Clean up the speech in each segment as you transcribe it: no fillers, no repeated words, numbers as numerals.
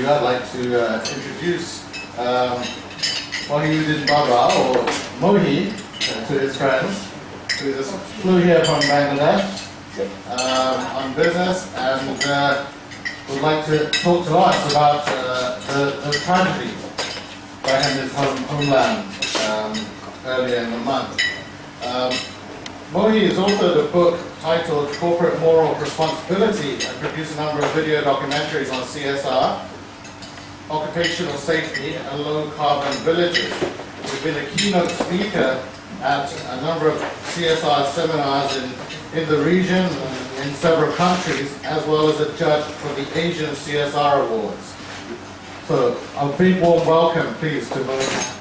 you, I'd like to introduce Mohiuddin Babar, or Mohi, to his friends, who just flew here from Bangladesh on business and would like to talk to us about the tragedy back in his homeland earlier in the month. Mohi has authored a book titled Corporate Moral Responsibility and produced a number of video documentaries on CSR, occupational safety and low carbon villages. He's been a keynote speaker at a number of CSR seminars in the region and in several countries, as well as a judge for the Asian CSR Awards. So a big warm welcome, please, to Mohi.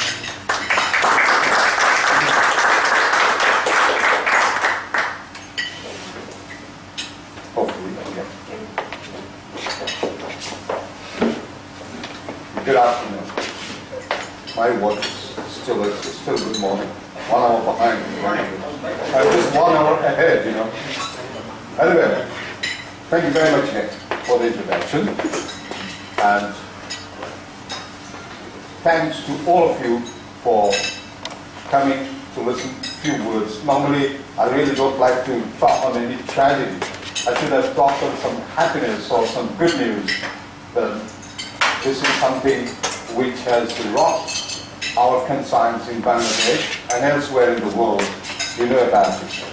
Good afternoon. My watch is still good morning. 1 hour behind. I'm just 1 hour ahead, you know. Anyway, thank you very much, Nick, for the introduction. And thanks to all of you for coming to listen to a few words. Normally, I really don't like to talk on any tragedy. I should have talked on some happiness or some good news. But this is something which has rocked our conscience in Bangladesh and elsewhere in the world. You know about it.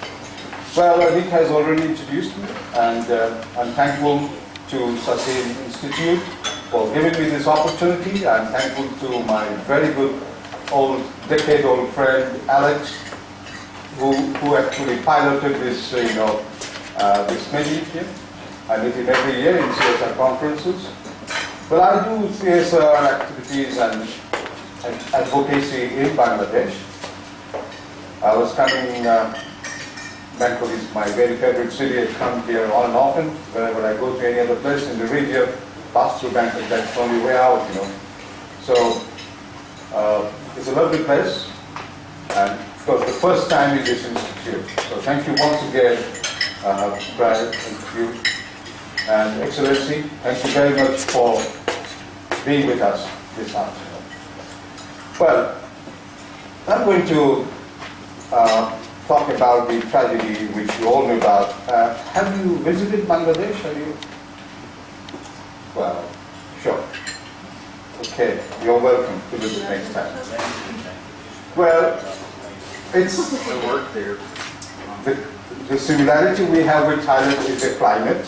Well, Nick has already introduced me, and I'm thankful to Sustain Institute for giving me this opportunity. I'm thankful to my very good decade-old friend Alex, who actually piloted this, this meeting here. I meet him every year in CSR conferences. But I do CSR activities and advocacy in Bangladesh. I was coming, Bangkok is my very favorite city. I come here on and often. Whenever I go to any other place in the region, pass through Bangkok, that's the only way out, you know. So, it's a lovely place. And of course, the first time in this institute. So thank you once again, Brad, thank you. And Excellency, thank you very much for being with us this afternoon. Well, I'm going to talk about the tragedy which you all know about. Have you visited Bangladesh? Have you? Well, sure. Okay, you're welcome to visit next time. Well, it's I work there. the similarity we have with Thailand is the climate.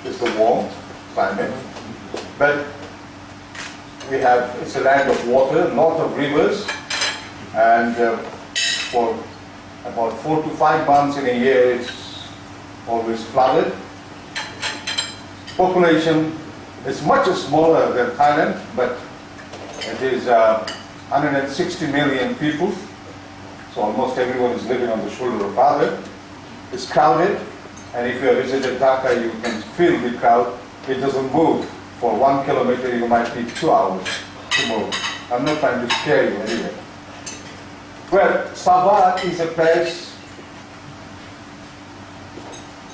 It's the warm climate. But it's a land of water, lot of rivers, and for about 4 to 5 months in a year it's always flooded. Population is much smaller than Thailand, but it is 160 million people, so almost everyone is living on the shoulder of other. It's crowded, and if you have visited Dhaka, you can feel the crowd. It doesn't move. For 1 kilometer, you might need 2 hours to move. I'm not trying to scare you anyway. Well, Savar is a place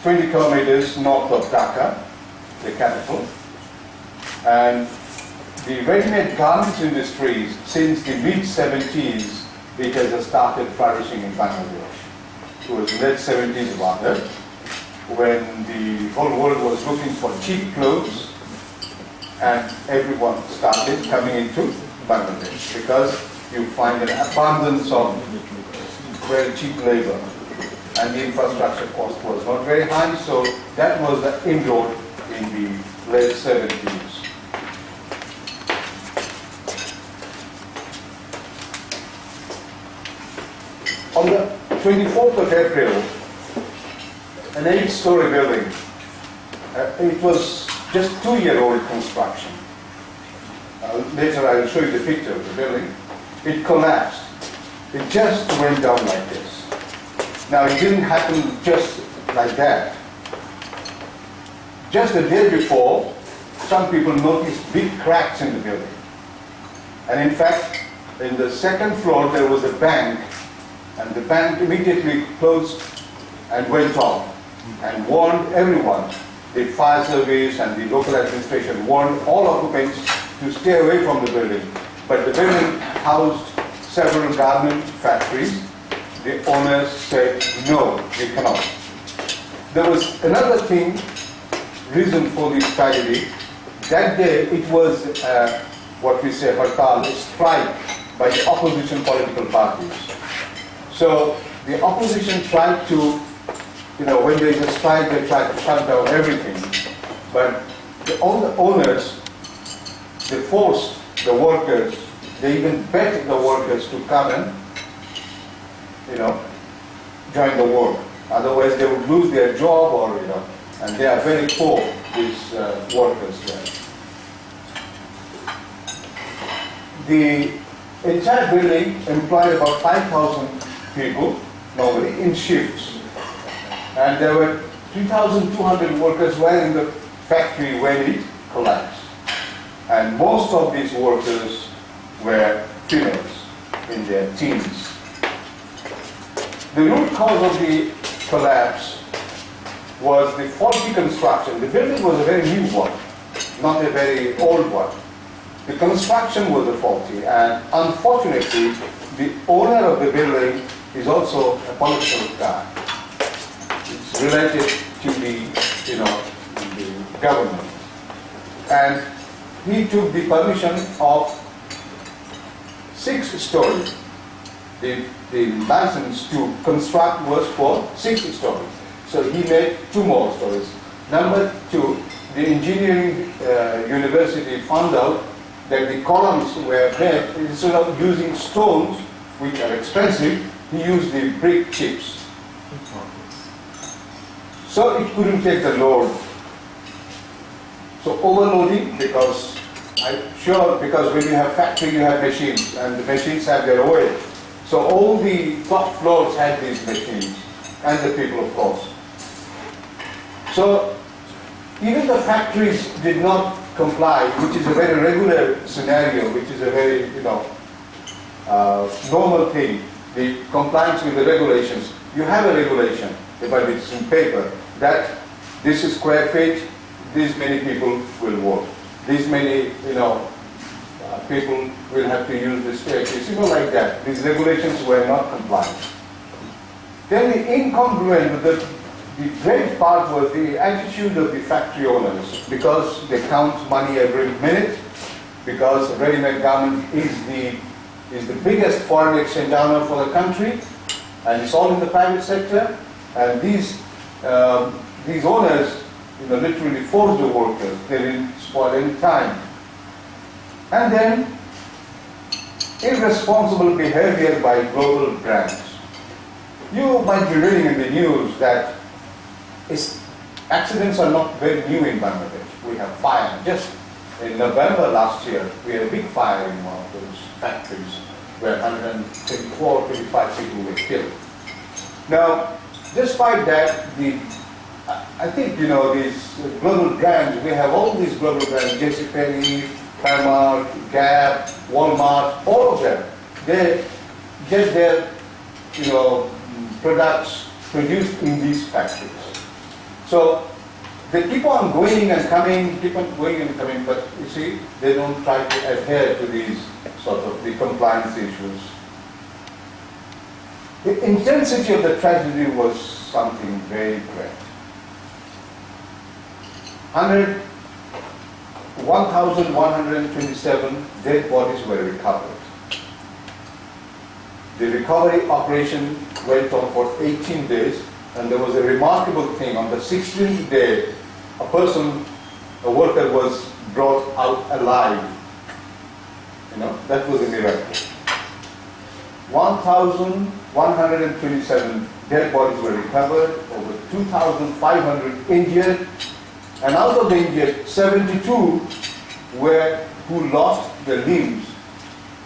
20 kilometers north of Dhaka, the capital. And the ready-made garments industry, since the mid-70s, it has started flourishing in Bangladesh. It was late 70s rather, when the whole world was looking for cheap clothes, and everyone started coming into Bangladesh because you find an abundance of very cheap labor, and the infrastructure cost was not very high, so that was the inroad in the late 70s. On the 24th of April, an 8-story building, it was just 2-year-old construction. Later I will show you the picture of the building. It collapsed. It just went down like this. Now it didn't happen just like that. Just the day before, some people noticed big cracks in the building. And in fact, in the second floor there was a bank, and the bank immediately closed and went off and warned everyone the fire service and the local administration warned all occupants to stay away from the building. But the building housed several garment factories. The owners said, no, you cannot. There was another reason for this tragedy. That day it was what we say hartal, a strike by the opposition political parties. So the opposition tried to, when there is a strike, they try to shut down everything. But all the owners, they forced the workers, they even begged the workers to come and, join the work. Otherwise they would lose their job or, and they are very poor, these workers there. The entire building employed about 5,000 people, normally, in shifts. And there were 3,200 workers were in the factory when it collapsed. And most of these workers were females in their teens. The root cause of the collapse was the faulty construction. The building was a very new one, not a very old one. The construction was faulty, and unfortunately, the owner of the building is also a political guy. It's related to the government. And he took the permission of 6 stories. The license to construct was for 6 stories. So he made 2 more stories. Number 2, the engineering university found out that the columns were made, instead of using stones, which are expensive, he used the brick chips. So it couldn't take the load. So overloading, because because when you have factory, you have machines, and the machines have their weight. So all the top floors had these machines, and the people, of course. So even the factories did not comply, which is a very regular scenario, which is a very, normal thing. The compliance with the regulations. You have a regulation, but it's in paper, that this is square feet, these many people will work. These many, people will have to use the staircase, like that. These regulations were not compliant. Then the incongruent, the great part was the attitude of the factory owners, because they count money every minute, because ready-made garment is the biggest foreign exchange earner for the country, and it's all in the private sector. And these owners, literally force the workers. They didn't spoil any time. And then irresponsible behavior by global brands. You might be reading in the news that accidents are not very new in Bangladesh. We have fire. Just in November last year, we had a big fire in one of those factories where 25 people were killed. Now, despite that, I think, these global brands, we have all these global brands, JCPenney, Primark, Gap, Walmart, all of them, they get their, products produced in these factories. So they keep on going and coming, but you see, they don't try to adhere to these sort of the compliance issues. The intensity of the tragedy was something very great. 1,127 dead bodies were recovered. The recovery operation went on for 18 days, and there was a remarkable thing. On the 16th day, a worker was brought out alive. That was a miracle. 1,127 dead bodies were recovered, over 2,500 injured, and out of the injured, 72 who lost their limbs.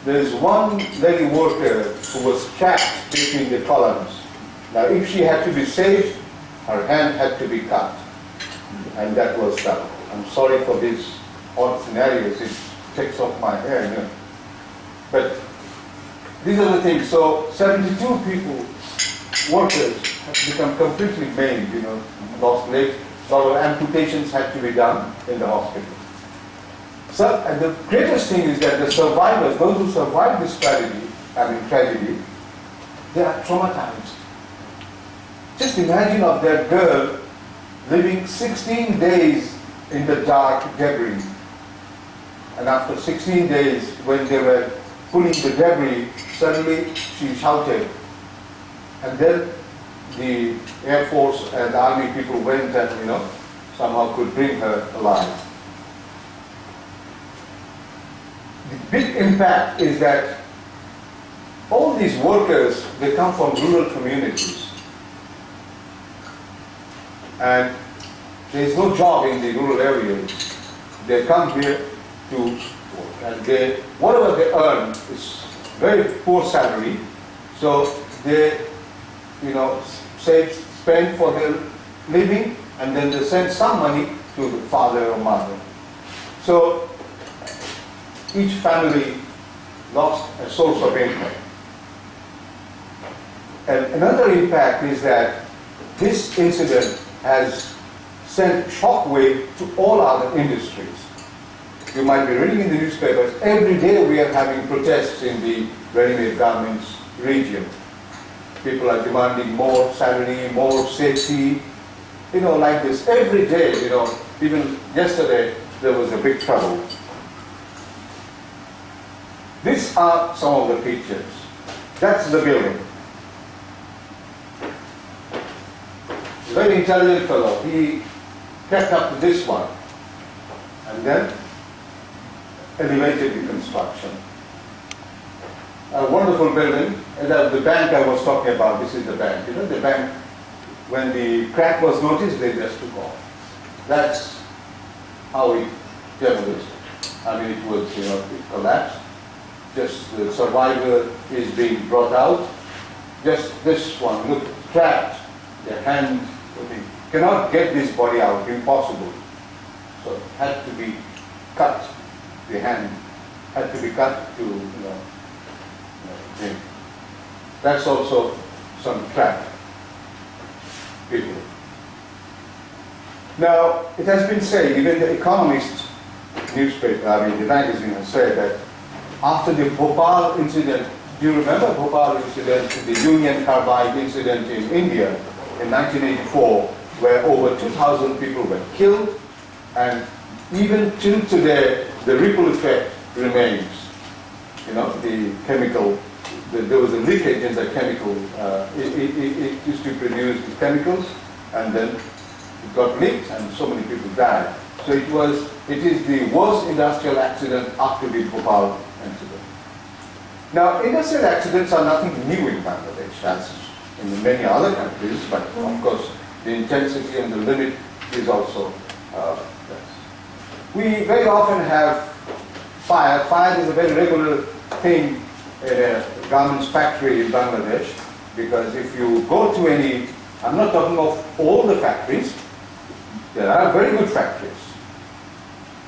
There is one lady worker who was trapped between the columns. Now, if she had to be saved, her hand had to be cut, and that was done. I'm sorry for these odd scenarios. It takes off my hair, But these are the things. So 72 people, workers, have become completely maimed, lost legs, A lot of amputations had to be done in the hospital. So, and the greatest thing is that the survivors, those who survived this tragedy, they are traumatized. Just imagine of that girl living 16 days in the dark debris. And after 16 days, when they were pulling the debris, suddenly she shouted. And then the Air Force and Army people went and, somehow could bring her alive. The big impact is that all these workers, they come from rural communities. And there is no job in the rural areas. They come here to work, and whatever they earn is very poor salary. So they, spend for their living, and then they send some money to the father or mother. So each family lost a source of income. And another impact is that this incident has sent shockwave to all other industries. You might be reading in the newspapers, every day we are having protests in the ready-made garments region. People are demanding more salary, more safety, like this. Every day, even yesterday there was a big trouble. These are some of the pictures. That's the building. Very intelligent fellow. He kept up to this one and then elevated the construction. A wonderful building. And the bank I was talking about, this is the bank. The bank, when the crack was noticed, they just took off. That's how it demolished. It was, it collapsed. Just the survivor is being brought out. Just this one, look, trapped. The hand, cannot get this body out, impossible. So it had to be cut. The hand had to be cut to, thing. That's also some trapped people. Now, it has been said, even the Economist newspaper, the magazine has said that after the Bhopal incident, do you remember Bhopal incident, the Union Carbide incident in India in 1984, where over 2,000 people were killed, and even till today, the ripple effect remains. The chemical, there was a leakage in the chemical, it used to produce the chemicals, and then it got leaked, and so many people died. So it is the worst industrial accident after the Bhopal incident. Now, industrial accidents are nothing new in Bangladesh, as in many other countries, but of course, the intensity and the limit is also less. We very often have fire. Fire is a very regular thing in a garments factory in Bangladesh, because if you go to any, I'm not talking of all the factories, there are very good factories.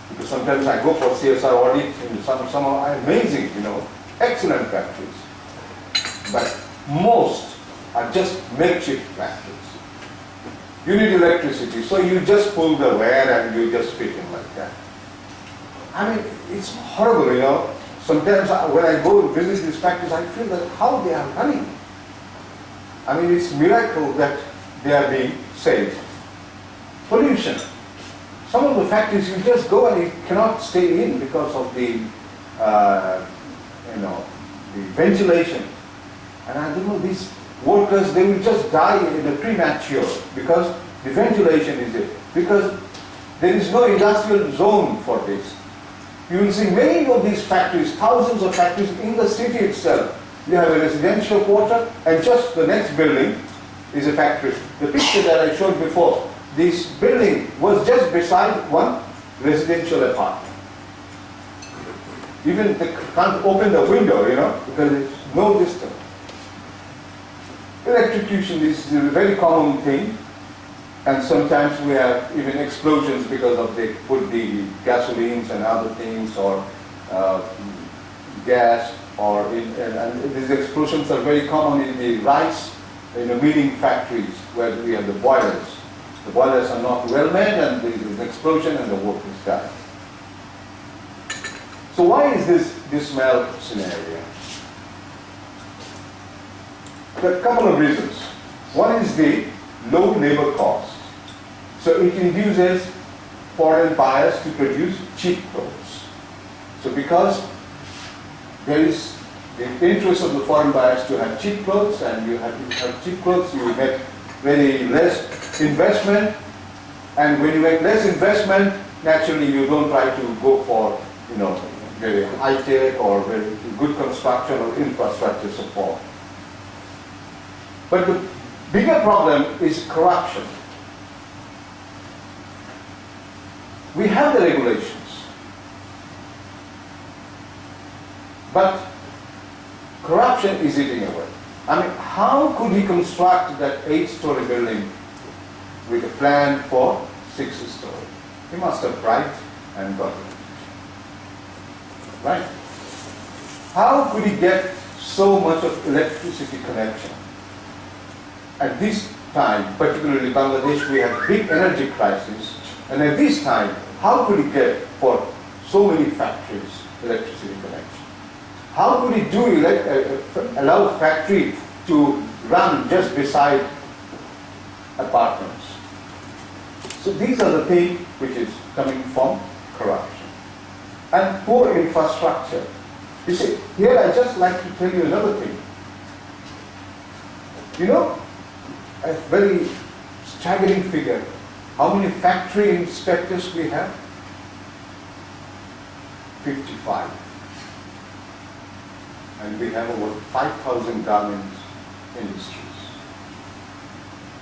Because sometimes I go for CSR audit and some are amazing, excellent factories. But most are just makeshift factories. You need electricity, so you just pull the wire and you just fit in like that. It's horrible, Sometimes when I go visit these factories, I feel that how they are running. It's a miracle that they are being saved. Pollution. Some of the factories you just go and you cannot stay in because of the, the ventilation. And I don't know, these workers, they will just die in a premature because the ventilation is it. Because there is no industrial zone for this. You will see many of these factories, thousands of factories in the city itself. You have a residential quarter, and just the next building is a factory. The picture that I showed before, this building was just beside one residential apartment. Even they can't open the window, because there's no distance. Electrocution is a very common thing, and sometimes we have even explosions because of they put the gasolines and other things, or gas, and these explosions are very common in the rice, milling factories where we have the boilers. The boilers are not well made and there is an explosion and the work is done. So why is this dismal scenario? There are a couple of reasons. One is the low labor cost. So it induces foreign buyers to produce cheap clothes. So because there is the interest of the foreign buyers to have cheap clothes, and you have to have cheap clothes, you make very less investment, and when you make less investment, naturally you don't try to go for, very high-tech or very good construction or infrastructure support. But the bigger problem is corruption. We have the regulations, but corruption is eating away. I mean, how could he construct that 8-story building with a plan for 6-story? He must have tried and got it. Right? How could he get so much of electricity connection? At this time, particularly Bangladesh, we have big energy crisis, and at this time, how could he get for so many factories electricity connection? How could he do allow factory to run just beside apartments? So these are the things which is coming from corruption. And poor infrastructure. You see, here I just like to tell you another thing. A very staggering figure. How many factory inspectors we have? 55. And we have over 5,000 garment industries.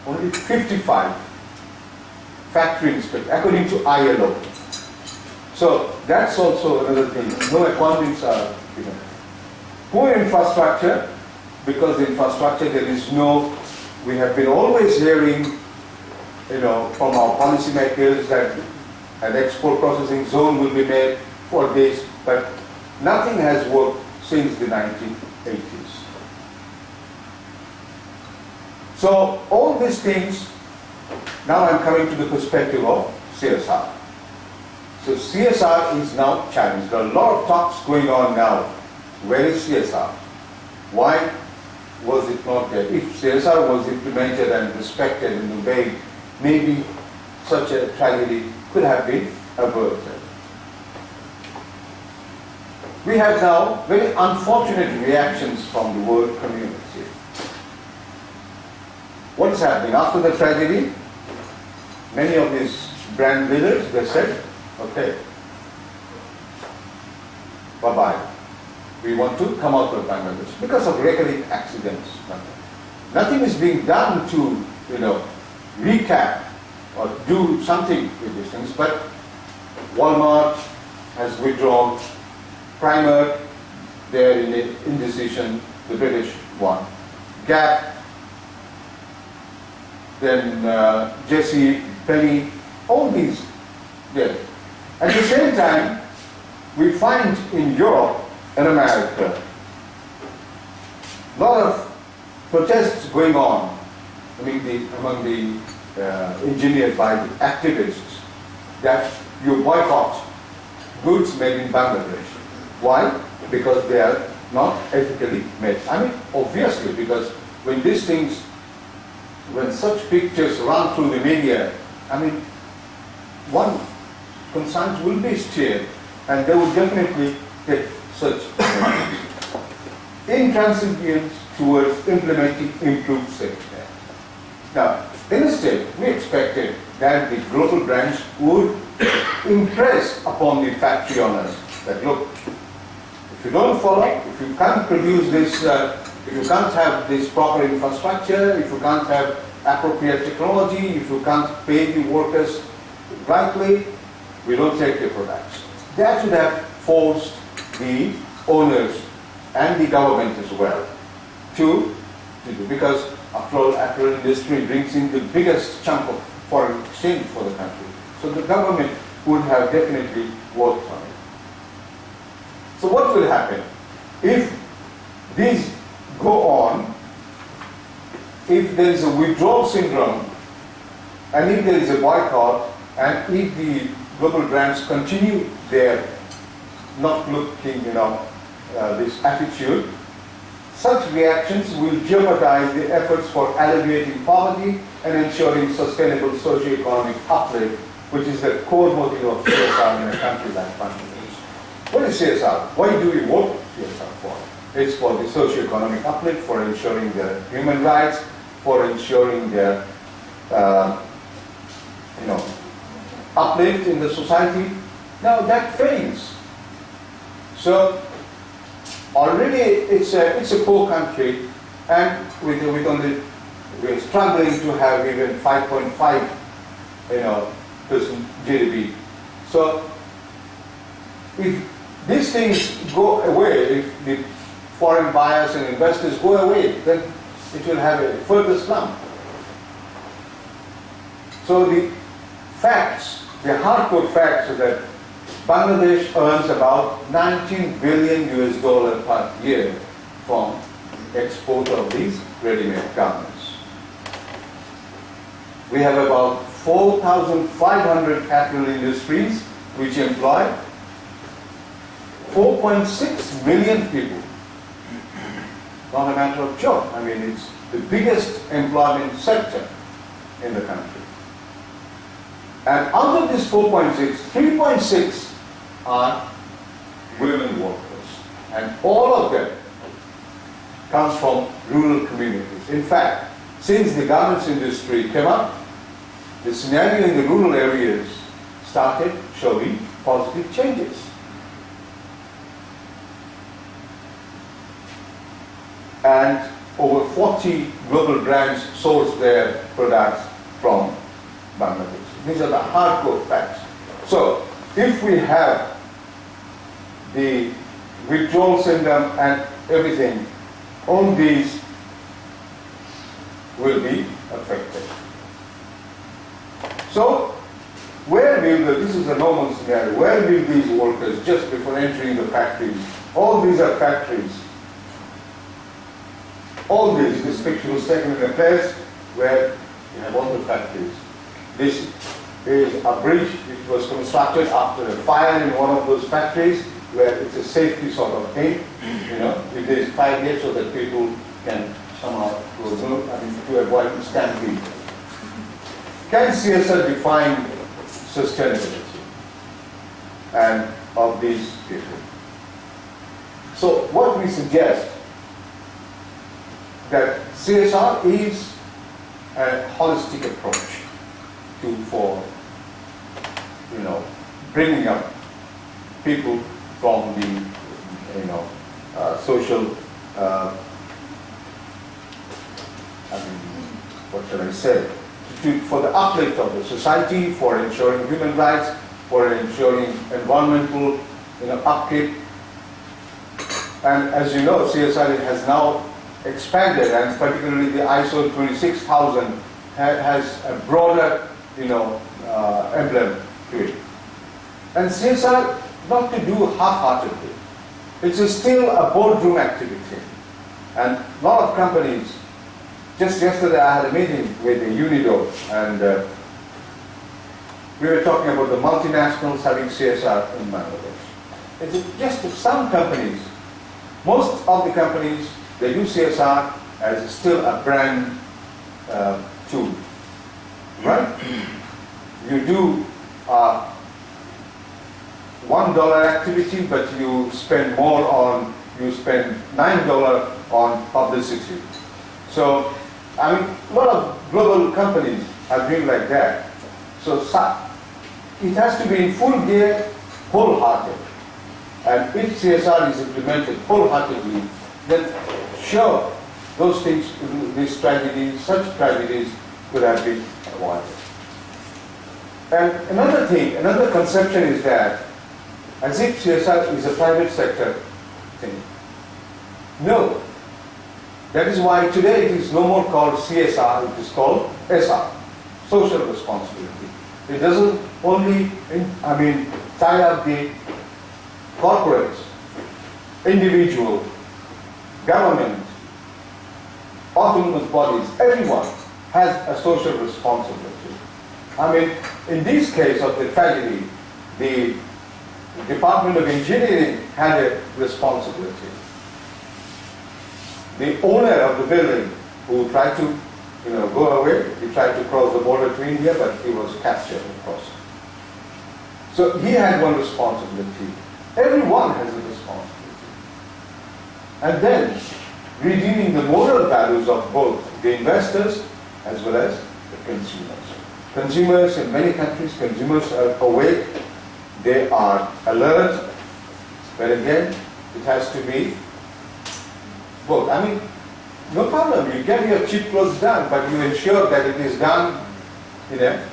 Only 55 factory inspectors, according to ILO. So that's also another thing. No appointments are given. Poor infrastructure, because the infrastructure there is no. We have been always hearing, from our policymakers that an export processing zone will be made for this, but nothing has worked since the 1980s. So all these things, now I'm coming to the perspective of CSR. So CSR is now challenged. There are a lot of talks going on now. Where is CSR? Why was it not there? If CSR was implemented and respected and obeyed, maybe such a tragedy could have been averted. We have now very unfortunate reactions from the world community. What is happening? After the tragedy, many of these brand leaders, they said, okay, bye-bye. We want to come out of Bangladesh because of recurring accidents. Nothing is being done to, recap or do something with these things, but Walmart has withdrawn, Primark, they're in indecision, the British one. Gap, then Jessie, Penny, all these there. At the same time, we find in Europe and America a lot of protests going on among the engineered by the activists that you boycott goods made in Bangladesh. Why? Because they are not ethically made. Obviously, because when these things, when such pictures run through the media, one conscience will be stirred, and they will definitely take such intransigence towards implementing improved safety. Now, instead, we expected that the global branch would impress upon the factory owners that, look, if you don't follow, if you can't produce this, if you can't have this proper infrastructure, if you can't have appropriate technology, if you can't pay the workers rightly, we don't take the products. That would have forced the owners and the government as well to do, because after all, apparel industry brings in the biggest chunk of foreign exchange for the country. So the government would have definitely worked on it. So what will happen? If these go on, if there is a withdrawal syndrome, And if there is a boycott, and if the global brands continue their not looking, this attitude, such reactions will jeopardize the efforts for alleviating poverty and ensuring sustainable socio-economic uplift, which is the core motive of CSR in a country like Bangladesh. What is CSR? Why do we vote CSR for? It's for the socio-economic uplift, for ensuring their human rights, for ensuring their uplift in the society. Now that fails. So already it's a poor country, and with only we're struggling to have even 5.5 percent GDP. So if these things go away, if the foreign buyers and investors go away, then it will have a further slump. So the facts, the hardcore facts are that Bangladesh earns about $19 billion per year from export of these ready-made garments. We have about 4,500 cattle industries which employ 4.6 million people. Not a matter of joke. I mean, it's the biggest employment sector in the country. And out of this 4.6, 3.6 are women workers. And all of them comes from rural communities. In fact, since the garments industry came up, the scenario in the rural areas started showing positive changes. And over 40 global brands source their products from Bangladesh. These are the hardcore facts. So, if we have the withdrawal syndrome and everything, all these will be affected. So, where will this is a normal scenario, where will these workers, just before entering the factories, all these are factories, all this picture was taken in a place where you have all the factories. This is a bridge which was constructed after a fire in one of those factories, where it's a safety sort of thing, if there is fire here so that people can somehow to avoid stampede. Can CSR define sustainability and of these people? So what we suggest that CSR is a holistic approach for bringing up people from the social what shall I say, for the uplift of the society, for ensuring human rights, for ensuring environmental upkeep. And as you know, CSR has now expanded, and particularly the ISO 26000 has a broader emblem to it. And CSR not to do half-heartedly. It's still a boardroom activity. And a lot of companies, just yesterday I had a meeting with Unido, and we were talking about the multinationals having CSR in Bangladesh. It's just some companies, most of the companies, they do CSR as still a brand tool, right? You do $1 activity, but you spend $9 on publicity. So, a lot of global companies are doing like that. So, it has to be in full gear, wholehearted. And if CSR is implemented wholeheartedly, then sure, those things, these tragedies, such tragedies could have been avoided. And another conception is that as if CSR is a private sector thing. No. That is why today it is no more called CSR, it is called SR, social responsibility. It doesn't only, tie up the corporates, individual, government, autonomous bodies, everyone has a social responsibility. I mean, in this case of the tragedy, the Department of Engineering had a responsibility. The owner of the building, who tried to, go away, he tried to cross the border to India, but he was captured, of course. So he had one responsibility. Everyone has a responsibility. And then, redeeming the moral values of both the investors as well as the consumers. Consumers in many countries, consumers are awake, they are alert, but again, it has to be both. I mean, no problem, you get your cheap clothes done, but you ensure that it is done in a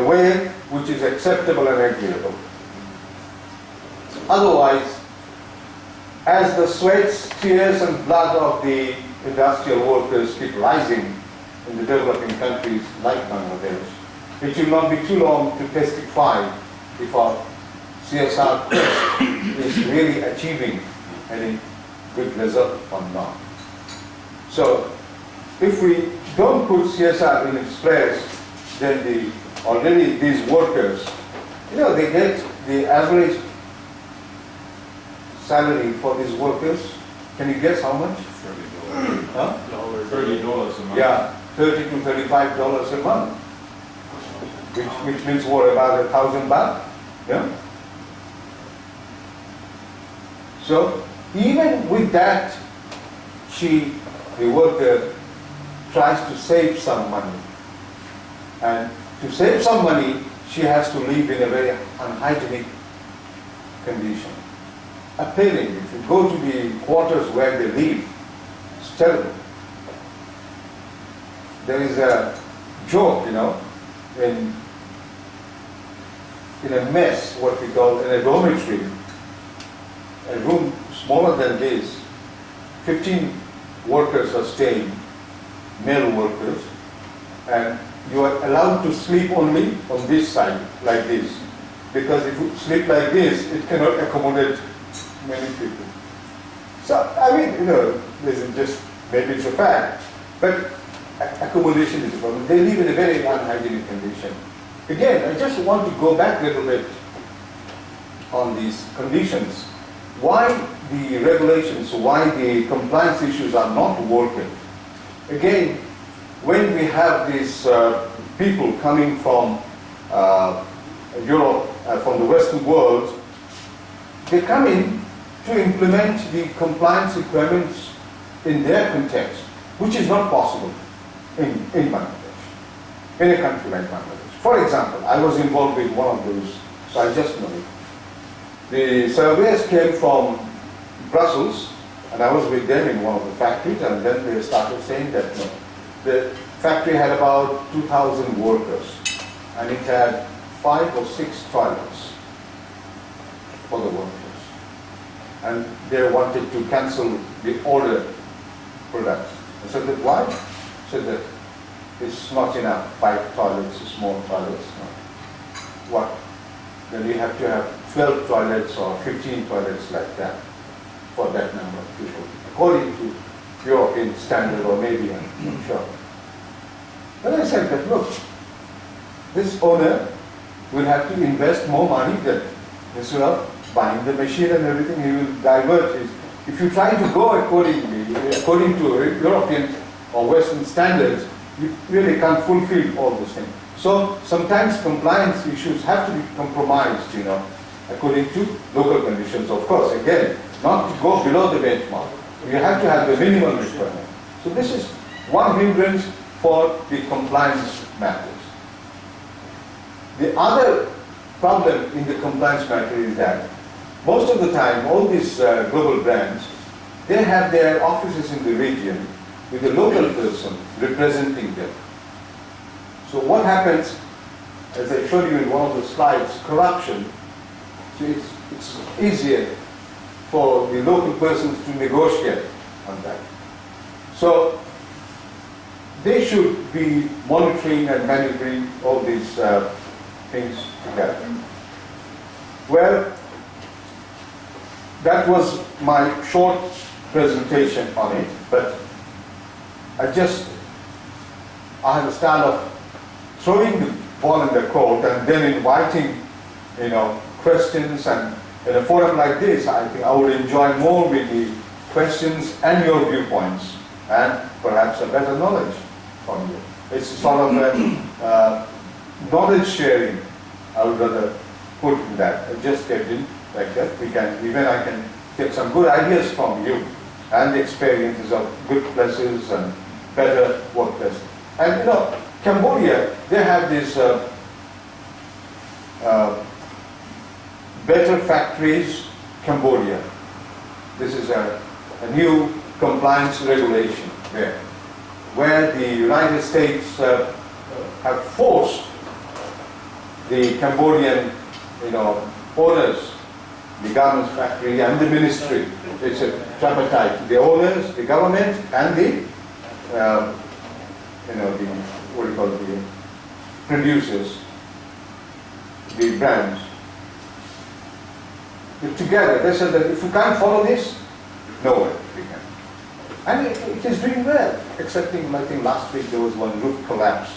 way which is acceptable and agreeable. Otherwise, as the sweats, tears and blood of the industrial workers keep rising in the developing countries like Bangladesh, it will not be too long to testify if our CSR quest is really achieving any good result or not. So, if we don't put CSR in its place, then already these workers, they get the average salary for these workers. Can you guess how much? $30. Huh? $30 a month. Yeah, $30 to $35 a month, which means what, about 1,000 baht? Yeah. So even with that, the worker tries to save some money, and to save some money, she has to live in a very unhygienic condition. Appalling. If you go to the quarters where they live, it's terrible. There is a joke, in a mess, what we call in a dormitory, a room smaller than this, 15 workers are staying, male workers, and you are allowed to sleep only on this side, like this. Because if you sleep like this, it cannot accommodate many people. So, I mean, this is just, maybe it's a fact, but accommodation is a problem. They live in a very unhygienic condition. Again, I just want to go back a little bit on these conditions. Why the regulations, why the compliance issues are not working. Again, when we have these people coming from Europe, from the Western world, they come in to implement the compliance requirements in their context, which is not possible in Bangladesh, in a country like Bangladesh. For example, I was involved with one of those, so I just know it. The surveyors came from Brussels, and I was with them in one of the factories, and then they started saying that the factory had about 2,000 workers, and it had 5 or 6 toilets for the workers. And they wanted to cancel the order products. I said that why? I said that it's not enough, 5 toilets, small toilets. No. What? Then you have to have 12 toilets or 15 toilets like that for that number of people, according to European standard, or maybe, I'm not sure. Then I said that, look, this owner will have to invest more money than instead of buying the machine and everything, he will divert his. If you try to go according to European or Western standards, you really can't fulfill all those things. So sometimes compliance issues have to be compromised, according to local conditions. Of course, again, not to go below the benchmark. You have to have the minimum requirement. So this is one hindrance for the compliance matters. The other problem in the compliance matter is that most of the time, all these global brands, they have their offices in the region with a local person representing them. So what happens, as I showed you in one of the slides, corruption. So it's easier for the local persons to negotiate on that. So they should be monitoring and managing all these things together. Well, that was my short presentation on it, but I have a style of throwing the ball in the court and then inviting, questions, and in a forum like this, I think I would enjoy more with the questions and your viewpoints and perhaps a better knowledge from you. It's sort of a knowledge sharing, I would rather put in that. I just get in like that. I can get some good ideas from you and the experiences of good places and better workplaces. And Cambodia, they have this Better Factories Cambodia. This is a new compliance regulation there, where the United States have forced the Cambodian, owners, the garments factory and the ministry. It's a tripartite. The owners, the government, and the the producers, the brands. Together, they said that if you can't follow this, no way we can. And it is doing well, excepting I think last week there was one roof collapse,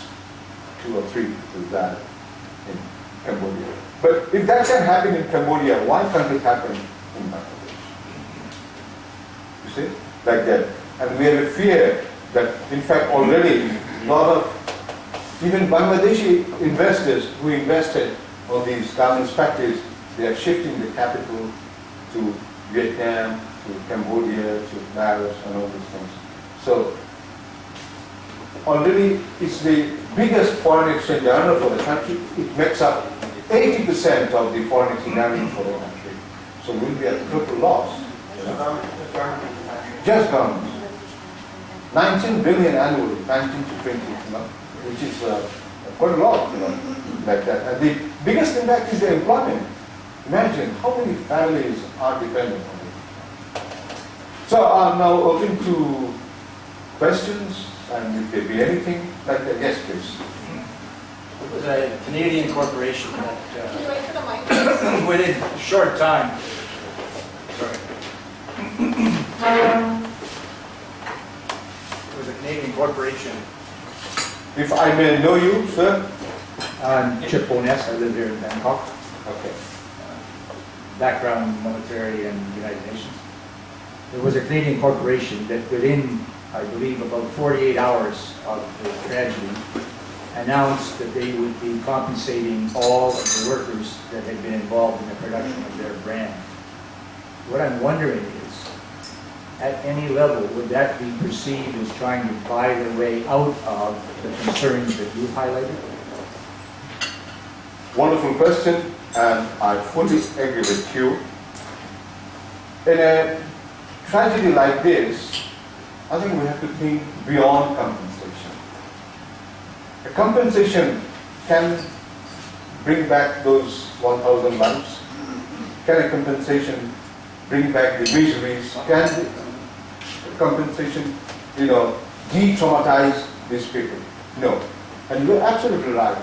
2 or 3 people died in Cambodia. But if that can happen in Cambodia, why can't it happen in Bangladesh? You see, like that. And we have a fear that, in fact, already a lot of even Bangladeshi investors who invested on these garments factories, they are shifting the capital to Vietnam, to Cambodia, to Laos, and all these things. So already it's the biggest foreign exchange earner for the country. It makes up 80% of the foreign exchange earning for the country. So we'll be at total loss. Just garments. 19 billion annually, 19 to 20, which is quite a lot, like that. And the biggest impact is the employment. Imagine how many families are dependent on it. So I'm now open to questions, and if there be anything like that, yes, please. It was a Canadian corporation Can you that wait for the mic? within a short time, sorry. It was a Canadian corporation. If I may know you, sir. I'm Chip Boness, I live here in Bangkok. Okay. Background military and United Nations. There was a Canadian corporation that within, I believe, about 48 hours of the tragedy, announced that they would be compensating all of the workers that had been involved in the production of their brand. What I'm wondering is, at any level, would that be perceived as trying to buy their way out of the concerns that you highlighted? Wonderful question, and I fully agree with you. In a tragedy like this, I think we have to think beyond compensation. A compensation can bring back those 1,000 lives. Can a compensation bring back the miseries? Can a compensation, de-traumatize these people? No. And you're absolutely right.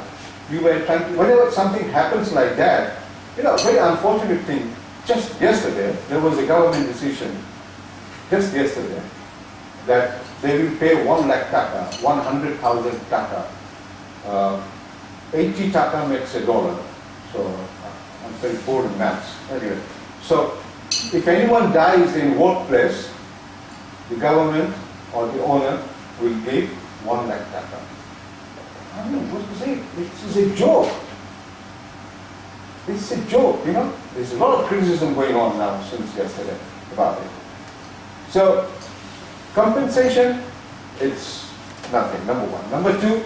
You were trying to, whenever something happens like that, very unfortunate thing, just yesterday, there was a government decision, just yesterday, that they will pay 1 lakh taka, 100,000 taka. 80 taka makes $1. So, I'm very poor in maths. Anyway, so if anyone dies in workplace, the government or the owner will give 1 lakh taka. I mean, what to say? This is a joke. It's a joke, There's a lot of criticism going on now since yesterday about it. So, compensation, it's nothing, number one. Number two,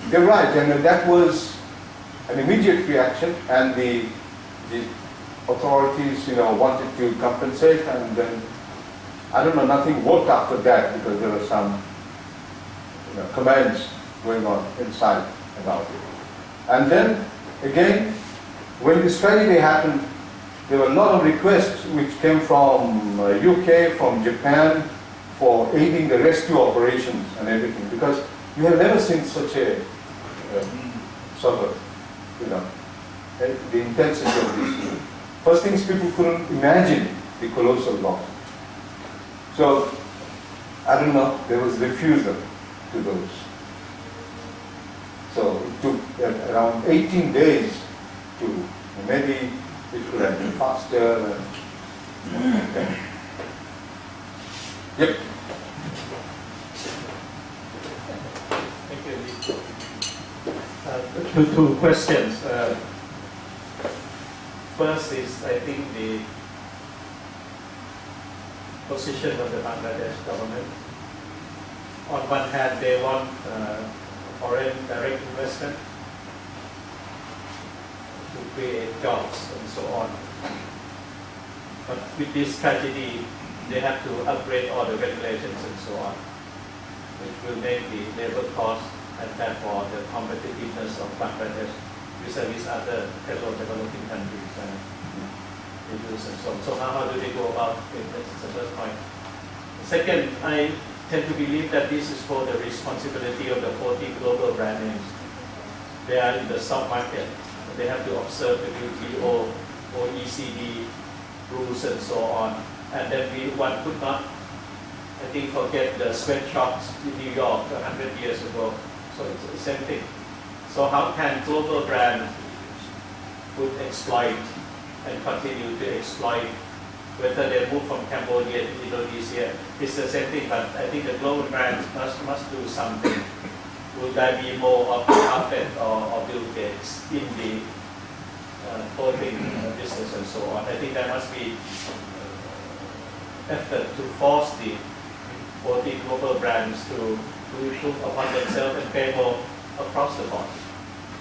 you're right, and that was an immediate reaction, and the authorities, wanted to compensate, and then, I don't know, nothing worked after that because there were some, comments going on inside about it. And then, again, when this tragedy happened, there were a lot of requests which came from UK, from Japan, for aiding the rescue operations and everything, because you have never seen such a sort of, the intensity of this. First things, people couldn't imagine the colossal loss. So, I don't know, there was refusal to those. So it around 18 days to maybe it could have been faster. Okay. Yep. Thank you. Two questions. First is, I think, the position of the Bangladesh government. On one hand, they want foreign direct investment to create jobs and so on. But with this tragedy, they have to upgrade all the regulations and so on, which will make the labor cost and therefore the competitiveness of Bangladesh vis-a-vis other fellow developing countries reduce and so on. So how do they go about it? That's the first point. Second, I tend to believe that this is for the responsibility of the 40 global brand names. They are in the stock market. They have to observe the WTO, OECD rules and so on. And then one could not, I think, forget the sweatshops in New York 100 years ago. So it's the same thing. So how can global brands would exploit and continue to exploit, whether they move from Cambodia to Indonesia? It's the same thing, but I think the global brands must do something. Will there be more of Buffett or Bill Gates in the clothing business and so on? I think there must be effort to force the 40 global brands to improve upon themselves and pay more across the board.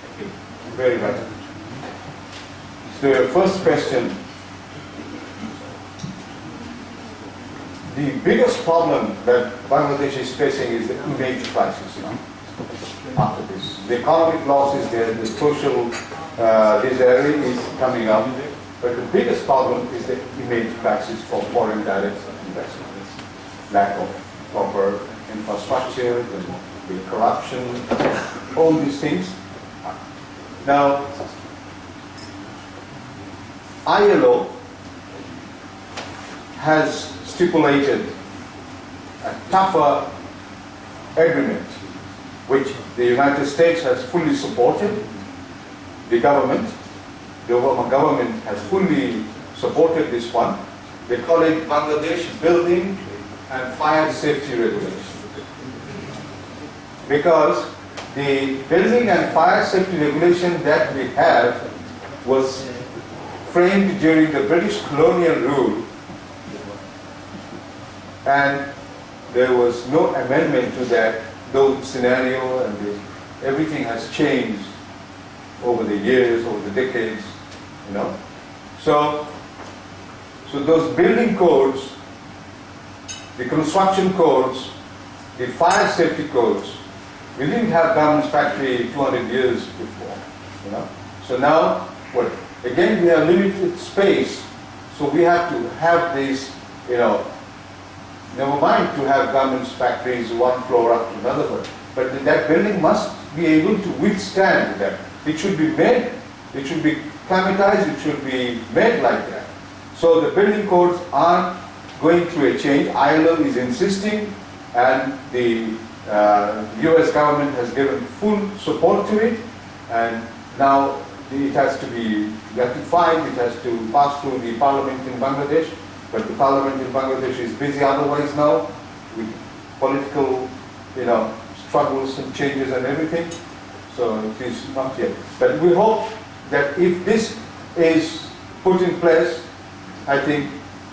Thank you. Very right. So your first question. The biggest problem that Bangladesh is facing is the image crisis, after this. The economic loss is there, the social this area is coming up, but the biggest problem is the image crisis for foreign direct investment. Lack of proper infrastructure, the corruption, all these things. Now, ILO has stipulated a tougher agreement, which the United States has fully supported. The government has fully supported this one. They call it Bangladesh Building and Fire Safety Regulation. Because the building and fire safety regulation that we have was framed during the British colonial rule, and there was no amendment to that, though scenario and everything has changed over the years, over the decades, So those building codes, the construction codes, the fire safety codes, we didn't have garments factory 200 years before, So now, what? Again, we have limited space, so we have to have this, never mind to have garments factories one floor up to another floor, but that building must be able to withstand that. It should be made, it should be climatized, it should be made like that. So the building codes are going through a change. ILO is insisting, and the US government has given full support to it, and now it has to be ratified, it has to pass through the parliament in Bangladesh, but the parliament in Bangladesh is busy otherwise now with political, struggles and changes and everything, so it is not yet. But we hope that if this is put in place, I think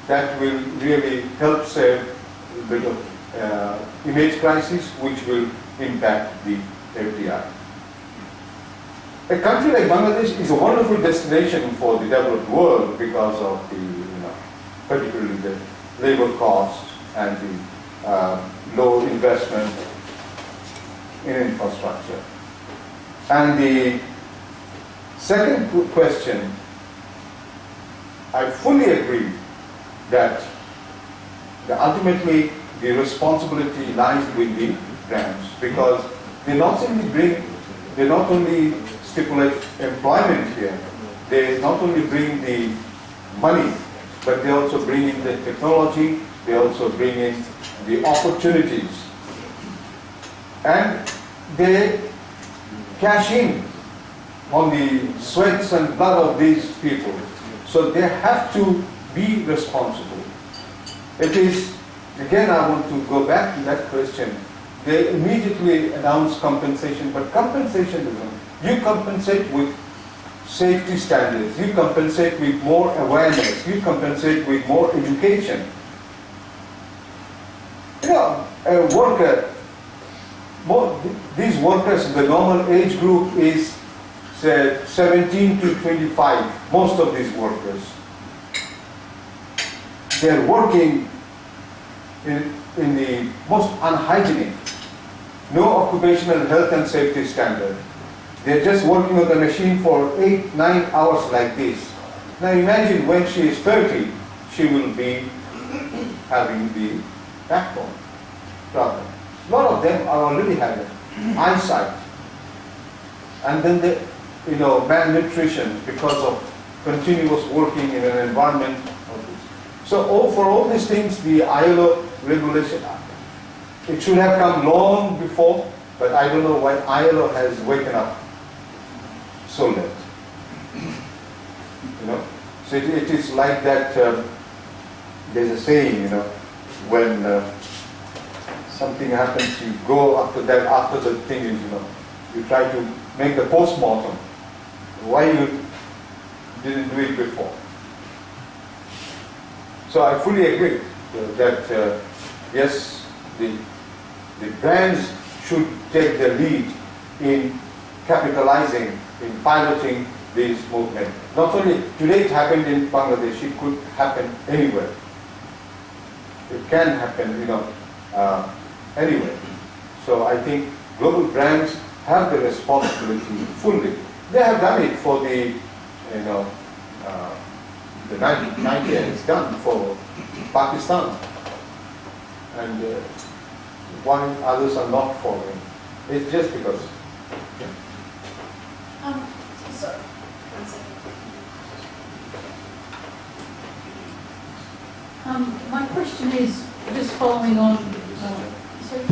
that will really help save a bit of image crisis, which will impact the FDI. A country like Bangladesh is a wonderful destination for the developed world because of the, particularly the labor costs and the low investment in infrastructure. And the second question, I fully agree that ultimately the responsibility lies with the brands, because they not only stipulate employment here, they not only bring the money, but they also bring in the technology, they also bring in the opportunities, and they cash in on the sweats and blood of these people. So they have to be responsible. It is, again, I want to go back to that question. They immediately announce compensation, but compensation isn't. You compensate with safety standards, you compensate with more awareness, you compensate with more education. You know, a worker, these workers, the normal age group is say 17 to 25, most of these workers. They're working in the most unhygienic, no occupational health and safety standard. They're just working on the machine for 8, 9 hours like this. Now imagine when she is 30, she will be having the backbone problem. A lot of them are already having eyesight. And then they, you know, malnutrition because of continuous working in an environment of this. So for all these things, the ILO regulation, it should have come long before, but I don't know why ILO has waken up so late. You know, so it is like that. There's a saying, you know, when something happens, you go after that. After the thing is, you know, you try to make the post-mortem. Why you didn't do it before? So I fully agree that yes, the brands should take the lead in capitalizing, in piloting this movement. Not only today it happened in Bangladesh, it could happen anywhere. It can happen, you know, anywhere. So I think global brands have the responsibility fully. They have done it for the, you know, the Nike is done for Pakistan, and why others are not following? It's just because. Sorry, one second. My question is just following on. Sorry,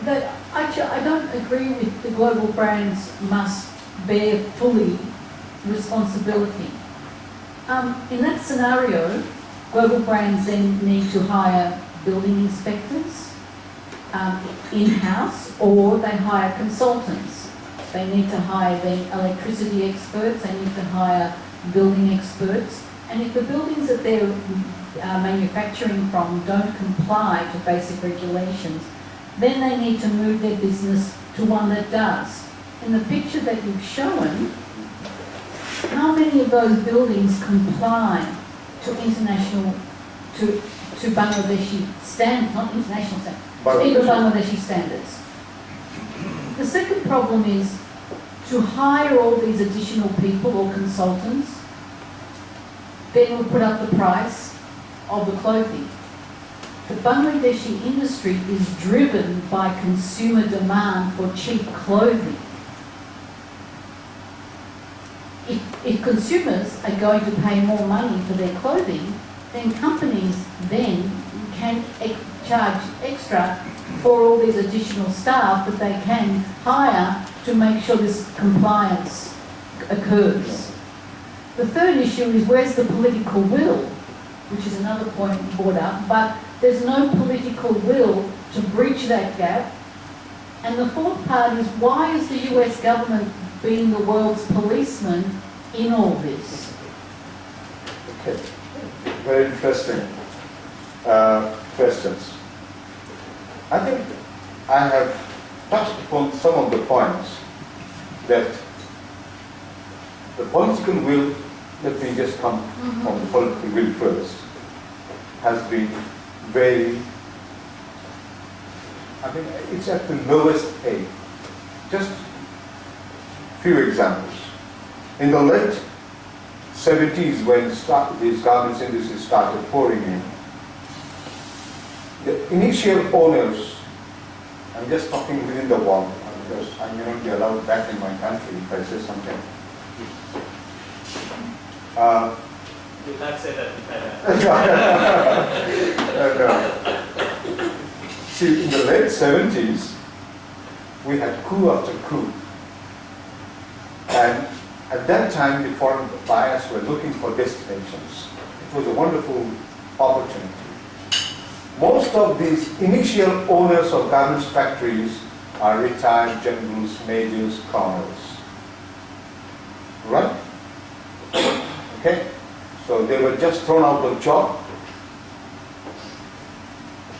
that actually I don't agree with the global brands must bear fully responsibility. In that scenario, global brands then need to hire building inspectors in-house, or they hire consultants. They need to hire the electricity experts, they need to hire building experts, and if the buildings that they're manufacturing from don't comply to basic regulations, then they need to move their business to one that does. In the picture that you've shown, how many of those buildings comply to international, to Bangladeshi standards, not international standards, even Bangladeshi standards? The second problem is to hire all these additional people or consultants, then we'll put up the price of the clothing. The Bangladeshi industry is driven by consumer demand for cheap clothing. If consumers are going to pay more money for their clothing, then companies then can charge extra for all these additional staff that they can hire to make sure this compliance occurs. The third issue is where's the political will, which is another point brought up, but there's no political will to breach that gap. And the fourth part is why is the US government being the world's policeman in all this? Okay, very interesting questions. I think I have touched upon some of the points that the political will, let me just come from the political will first, has been very, I mean, it's at the lowest age. Just few examples. In the late 70s, when these garments industry started pouring in, the initial owners, I'm just talking within the wall, because I may not be allowed back in my country if I say something. You can't say that in Thailand. See, in the late 70s, we had coup after coup. And at that time, the foreign buyers were looking for destinations. It was a wonderful opportunity. Most of these initial owners of garments factories are retired generals, majors, colonels. Right? Okay? So they were just thrown out of job.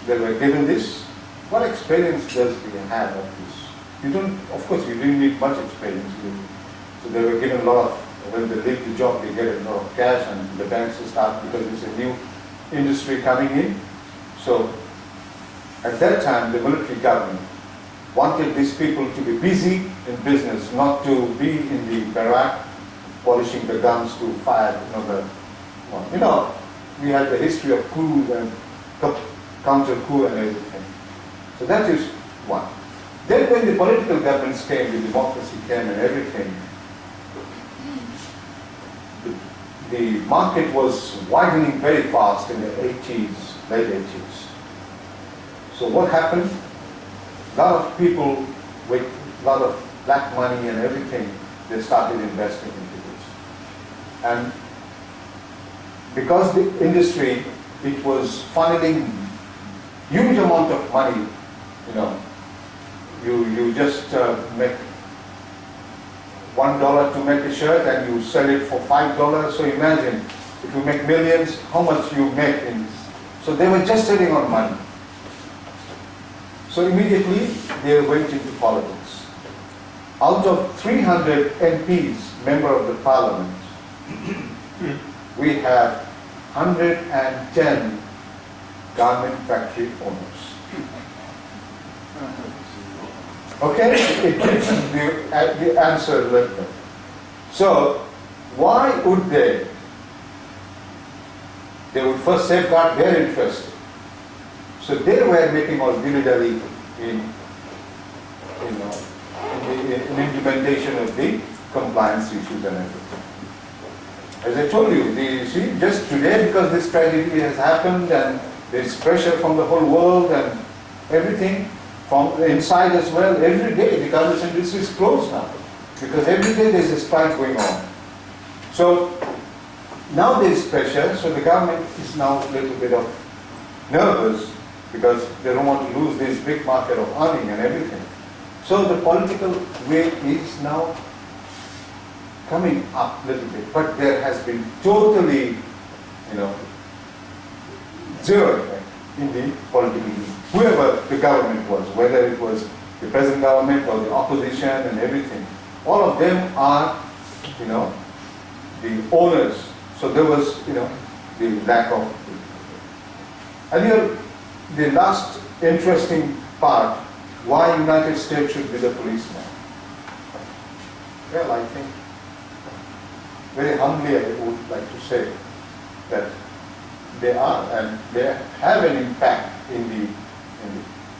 They were given this. What experience does they have of this? You don't, of course, you didn't need much experience. So they were given a lot of, when they leave the job, they get a lot of cash, and the banks will start, because it's a new industry coming in. So at that time, the military government wanted these people to be busy in business, not to be in the barrack polishing the guns to fire another one. You know, we had the history of coups and counter-coup and everything. So that is one. Then when the political governments came, the democracy came and everything, the market was widening very fast in the 80s, late 80s. So what happened? A lot of people with a lot of black money and everything, they started investing into this. And because the industry, it was funneling huge amount of money, you know, you just make $1 to make a shirt and you sell it for $5. So imagine, if you make millions, how much you make in. So they were just sitting on money. So immediately they went into politics. Out of 300 MPs, member of the parliament, we have 110 garment factory owners. Okay, it gives the answer a little bit. So, why would they? They would first safeguard their interest. So they were making all dilly-dally in implementation of the compliance issues and everything. As I told you, see, just today, because this tragedy has happened and there's pressure from the whole world and everything, from inside as well, every day the garment industry is closed now, because every day there's a strike going on. So now there's pressure, so the government is now a little bit of nervous, because they don't want to lose this big market of earning and everything. So the political weight is now coming up a little bit, but there has been totally, zero effect in the political game. Whoever the government was, whether it was the present government or the opposition and everything, all of them are, the owners. So there was, the lack of. And here, the last interesting part, why United States should be the policeman. Well, I think, very humbly I would like to say that they are, and they have an impact in the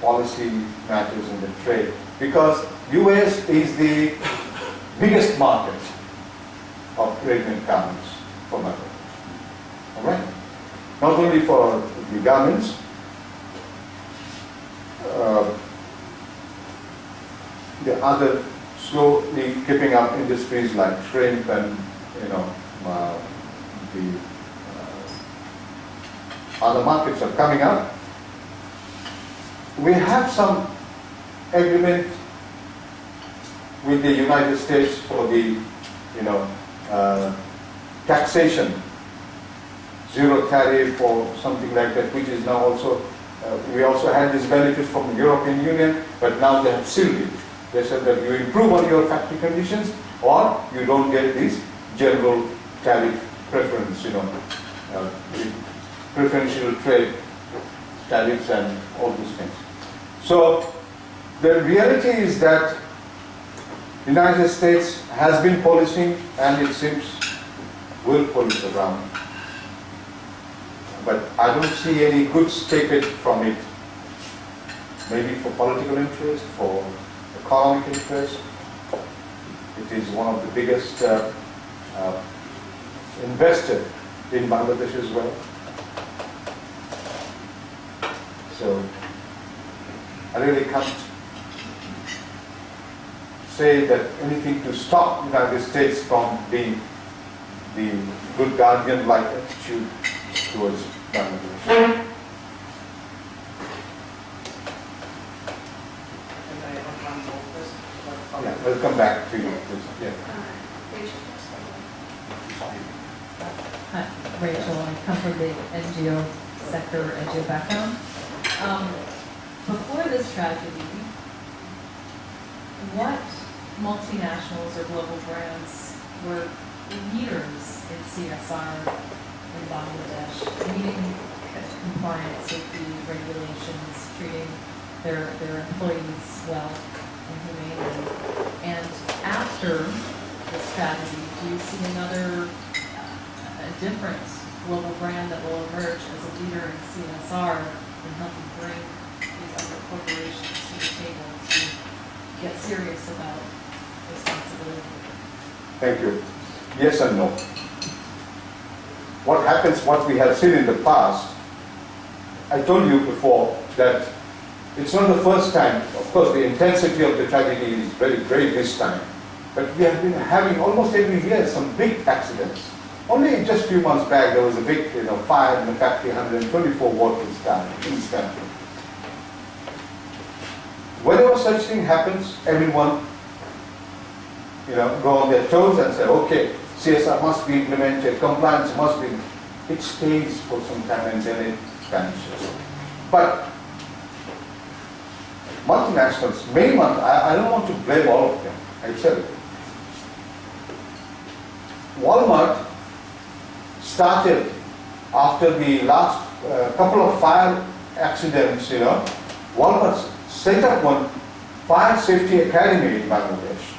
policy matters in the trade, because US is the biggest market of ready-made garments for Bangladesh. All right? Not only for the garments, the other slowly keeping up industries like shrimp and the other markets are coming up. We have some agreement with the United States for the taxation, zero tariff or something like that, which is now also, we also had this benefit from the European Union, but now they have sealed it. They said that you improve on your factory conditions or you don't get this general tariff preference, preferential trade tariffs and all these things. So the reality is that the United States has been policing, and it seems will police around. But I don't see any goods taken from it. Maybe for political interest, for economic interest. It is one of the biggest investor in Bangladesh as well. So I really can't say that anything to stop United States from being the good guardian-like attitude towards Bangladesh. And I have one more question. Yeah, we'll come back to you. Please. Yeah. Hi, Rachel, I come from the NGO sector, NGO background. Before this tragedy, what multinationals or global brands were leaders in CSR in Bangladesh, meeting compliance, safety regulations, treating their employees well and humanely? And after this tragedy, do you see another a different global brand that will emerge as a leader in CSR and helping bring these other corporations to the table to get serious about responsibility? Thank you. Yes and no. What happens, what we have seen in the past, I told you before that it's not the first time. Of course, the intensity of the tragedy is very great this time. But we have been having almost every year some big accidents. Only just a few months back, there was a big fire in the factory, 124 workers died in Stanford. Whenever such thing happens, everyone go on their toes and say, okay, CSR must be implemented, compliance must be. It stays for some time and then it vanishes. But multinationals, I don't want to blame all of them, I tell you. Walmart started after the last couple of fire accidents, Walmart set up one fire safety academy in Bangladesh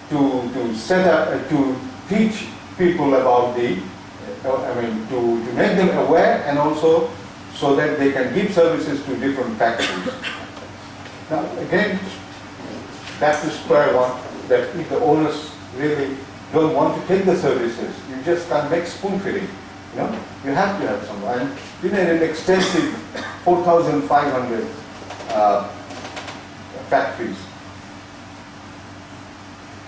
to set up, to teach people about to make them aware and also so that they can give services to different factories. Now again, back to square one, that if the owners really don't want to take the services, you just can't make spoon feeding. You have to have someone. And in an extensive 4,500 factories.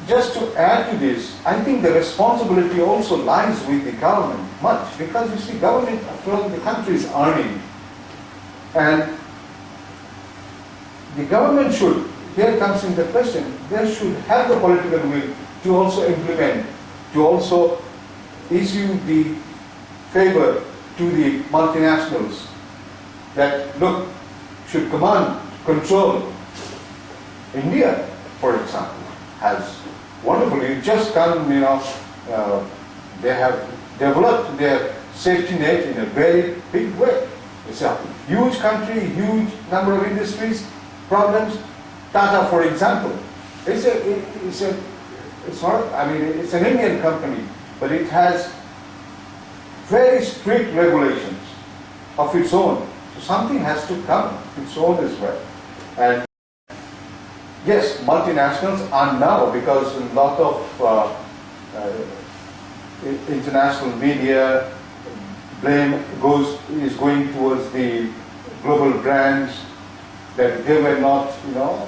Just to add to this, I think the responsibility also lies with the government much, because you see, government, after all, the country is earning. And the government should, here comes in the question, they should have the political will to also implement, to also issue the favor to the multinationals that, look, should command, control. India, for example, has wonderfully just come, they have developed their safety net in a very big way. It's a huge country, huge number of industries, problems. Tata, for example, it's an Indian company, but it has very strict regulations of its own. So something has to come of its own as well. And yes, multinationals are now, because a lot of international media blame is going towards the global brands, that they were not,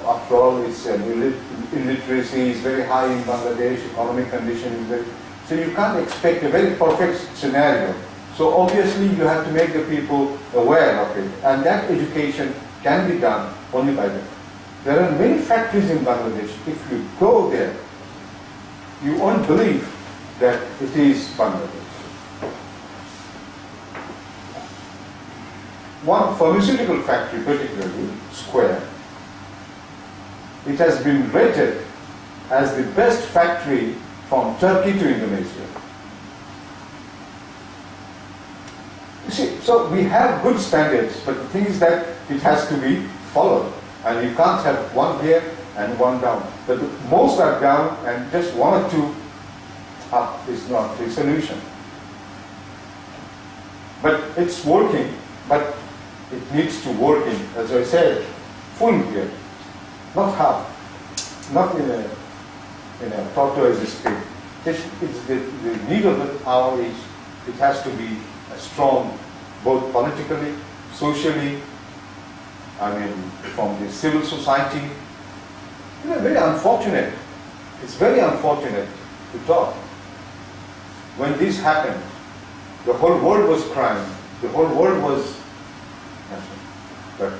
after all, it's illiteracy is very high in Bangladesh, economic condition is very, so you can't expect a very perfect scenario. So obviously you have to make the people aware of it, and that education can be done only by them. There are many factories in Bangladesh. If you go there, you won't believe that it is Bangladesh. One pharmaceutical factory, particularly, Square, it has been rated as the best factory from Turkey to Indonesia. You see, so we have good standards, but the thing is that it has to be followed. And you can't have one here and one down. But most are down, and just one or two up is not the solution. But it's working, but it needs to work in, as I said, full here, not half, not in a tortoise speed. It's the need of the hour is, it has to be strong, both politically, socially, from the civil society, Very unfortunate. It's very unfortunate to talk. When this happened, the whole world was crying. The whole world was, but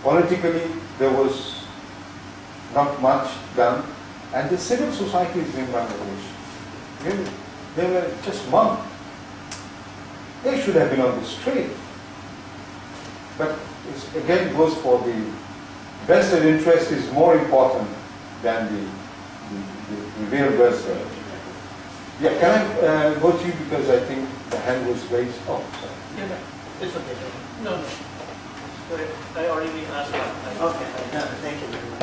politically there was not much done, and the civil societies in Bangladesh, really, they were just mum. They should have been on the street. But it again goes for the vested interest is more important than the real welfare. Yeah, can I go to you because I think the hand was raised? Oh, sorry. Yeah, it's okay. No, no. Sorry, I already been asked that. Okay, thank you very much.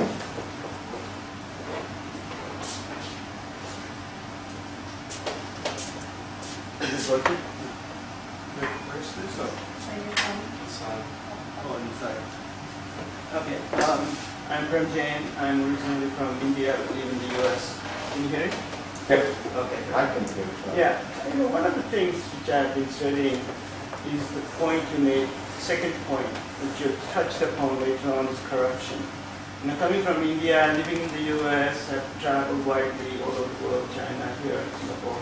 Is it working? Where's this up? Inside. Oh, inside. Okay, I'm Prem Jain. I'm originally from India, I live in the US. Can you hear it? Yep, Okay, I can hear it. yeah, one of the things which I've been studying is the point you made, second point, which you touched upon later on is corruption. Coming from India, living in the US, I've traveled widely all over the world, China, here, Singapore,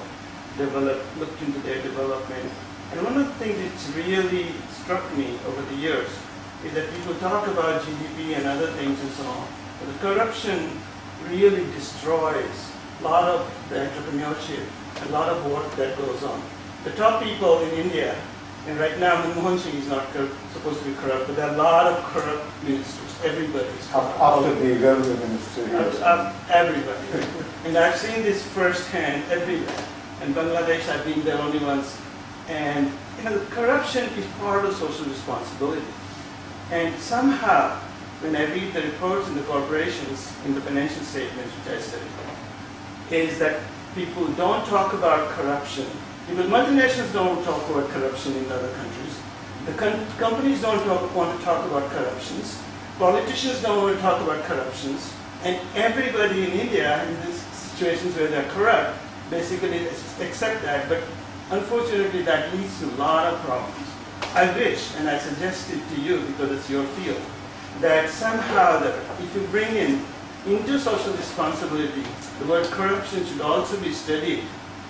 looked into their development. And one of the things that's really struck me over the years is that people talk about GDP and other things and so on, but the corruption really destroys a lot of the entrepreneurship, a lot of work that goes on. The top people in India, and right now Mohiuddin Babar is not supposed to be corrupt, but there are a lot of corrupt ministers. Everybody is corrupt. After the railway ministry. Everybody. And I've seen this firsthand everywhere. In Bangladesh, I've been there only once. And the corruption is part of social responsibility. And somehow, when I read the reports in the corporations, in the financial statements which I studied, is that people don't talk about corruption. Because multinationals don't talk about corruption in other countries. The companies don't want to talk about corruptions. Politicians don't want to talk about corruptions. And everybody in India, in these situations where they're corrupt, basically accept that. But unfortunately, that leads to a lot of problems. I wish, and I suggest it to you because it's your field, that somehow if you bring into social responsibility, the word corruption should also be studied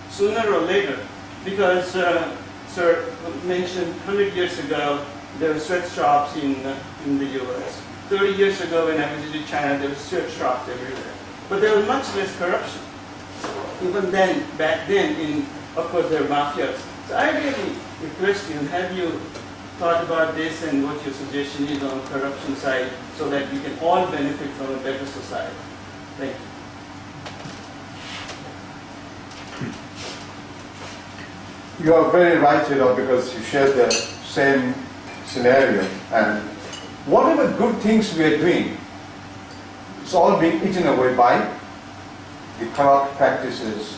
sooner or later. Because, Sir mentioned 100 years ago, there were sweatshops in the US. 30 years ago when I visited China, there were sweatshops everywhere. But there was much less corruption. Even then, back then, of course, there were mafias. So I really request you, have you thought about this and what your suggestion is on the corruption side so that we can all benefit from a better society? Thank you. You are very right, because you share the same scenario. And whatever good things we are doing, it's all being eaten away by the corrupt practices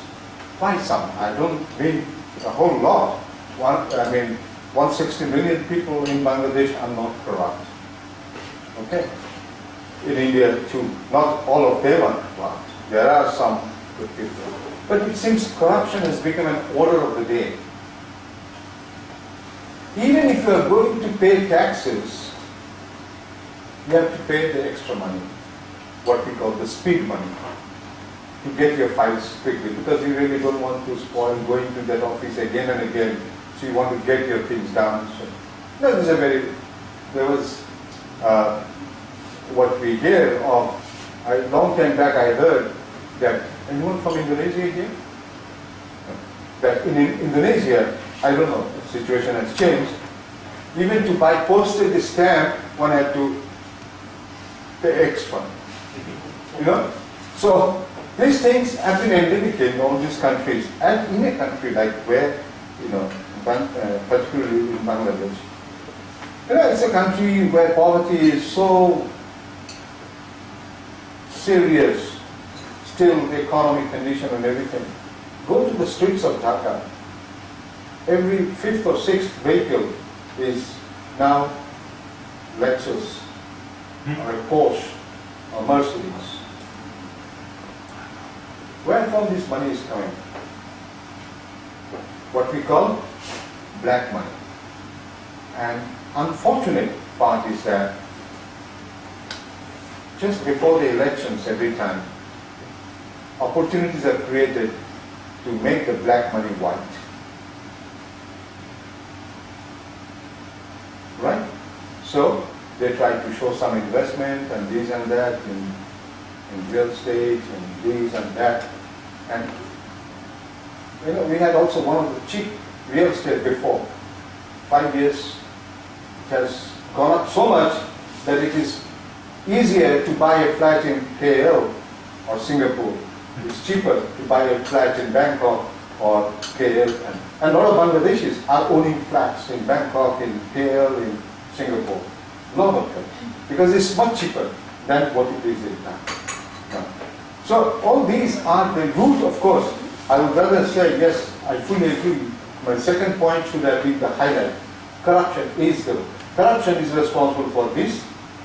by some. I don't mean a whole lot. 160 million people in Bangladesh are not corrupt. Okay? In India too. Not all of them are corrupt. There are some good people. But it seems corruption has become an order of the day. Even if you are going to pay taxes, you have to pay the extra money, what we call the speed money, to get your files quickly, because you really don't want to spoil going to that office again and again, so you want to get your things done. So, there was what we hear of, a long time back I heard that, anyone from Indonesia here? That in Indonesia, I don't know, the situation has changed. Even to buy postage stamp, one had to pay extra. So these things have been endemic in all these countries, and in a country like where, particularly in Bangladesh. It's a country where poverty is so serious, still the economic condition and everything. Go to the streets of Dhaka. Every fifth or sixth vehicle is now Lexus or a Porsche or Mercedes. Where from this money is coming? What we call black money. And unfortunate part is that just before the elections every time, opportunities are created to make the black money white. Right? So they try to show some investment and this and that in real estate and this and that. And you know, we had also one of the cheap real estate before. 5 years, it has gone up so much that it is easier to buy a flat in KL or Singapore. It's cheaper to buy a flat in Bangkok or KL. And a lot of Bangladeshis are owning flats in Bangkok, in KL, in Singapore. A lot of them. Because it's much cheaper than what it is in Dhaka. So all these are the root, of course. I would rather say, yes, I fully agree. My second point should have been the highlight. Corruption is responsible for this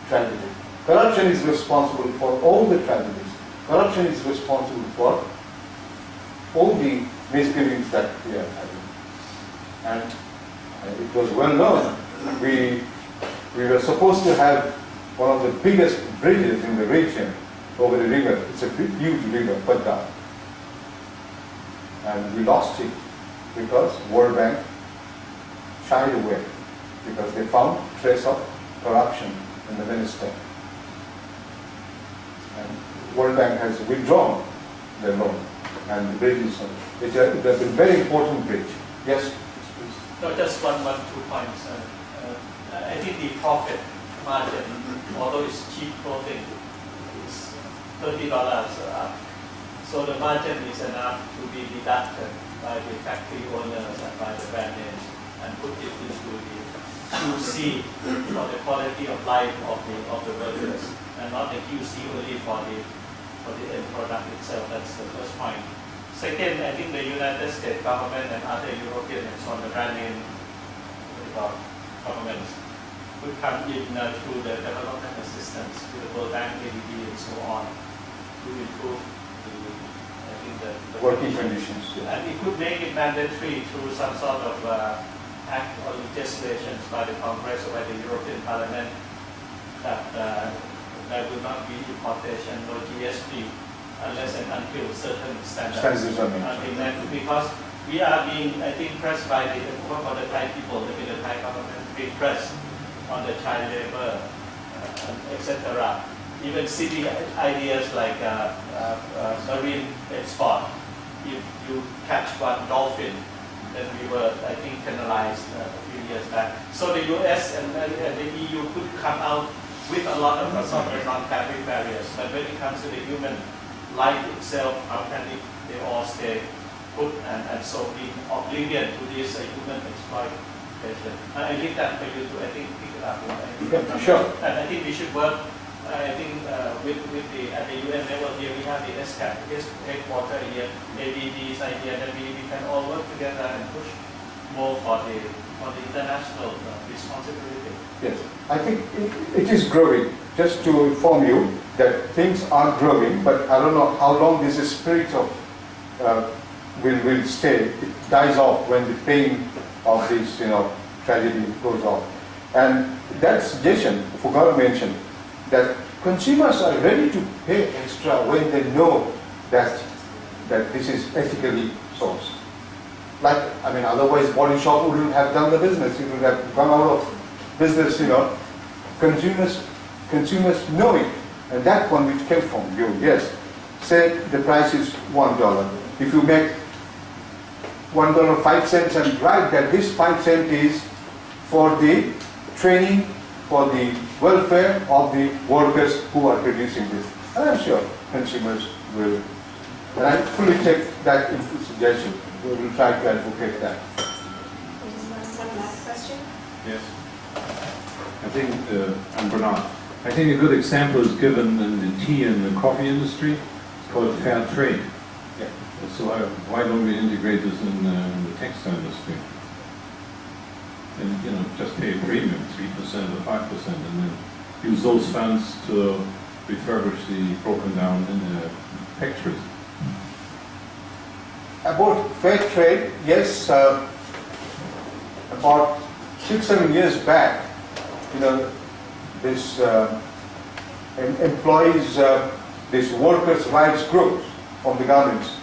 tragedy. Corruption is responsible for all the tragedies. Corruption is responsible for all the misgivings that we are having. And it was well known. We were supposed to have one of the biggest bridges in the region over the river. It's a big, huge river, Padda. And we lost it because World Bank shied away because they found trace of corruption in the minister. And World Bank has withdrawn their loan, and the bridge is it has been a very important bridge. Yes, please. No, just one, 2 points. I think the profit margin, although it's cheap clothing, is $30 up. So the margin is enough to be deducted by the factory owners and by the brand names and put it into the QC for the quality of life of the workers, and not the QC only for the end product itself. That's the first point. Second, I think the United States government and other European and so on, the brand name governments could come in through the development assistance to the World Bank, ADB, and so on to improve the Working conditions. And it could make it mandatory through some sort of act or legislation by the Congress or by the European Parliament that there will not be importation or GSP unless and until certain standards are met. Because we are being, I think, pressed by the Thai people, the Thai government, being pressed on the child labor, etc. Even silly ideas like marine export. If you catch one dolphin, then we were, I think, penalized a few years back. So the US and the EU could come out with a lot of sort of non-tariff barriers, but when it comes to the human life itself, how can they all stay put and so be oblivion to this human exploitation? I leave that for you to, I think, pick it up. Sure. And I think we should work. I think with the at the UN level here we have the SCAP, headquarter here, ABB's idea that we can all work together and push more for the international responsibility. Yes, I think it is growing. Just to inform you that things are growing, but I don't know how long this spirit of will stay. It dies off when the pain of this tragedy goes off. And that suggestion, I forgot to mention, that consumers are ready to pay extra when they know that this is ethically sourced. Like, I mean, otherwise Body Shop wouldn't have done the business. It would have come out of business, Consumers know it. And that one which came from you, yes. Say the price is $1. If you make $1.05 and write that this 5 cents is for the training, for the welfare of the workers who are producing this. And I'm sure consumers will. And I fully take that into suggestion. We will try to advocate that. One last question? Yes. I think, and Bernard, I think a good example is given in the tea and the coffee industry. It's called fair trade. Yeah. So why don't we integrate this in the textile industry? And just pay a premium, 3% or 5%, and then use those funds to refurbish the broken down factories. About fair trade, yes. About 6-7 years back, this employees, these workers' rights groups from the governments.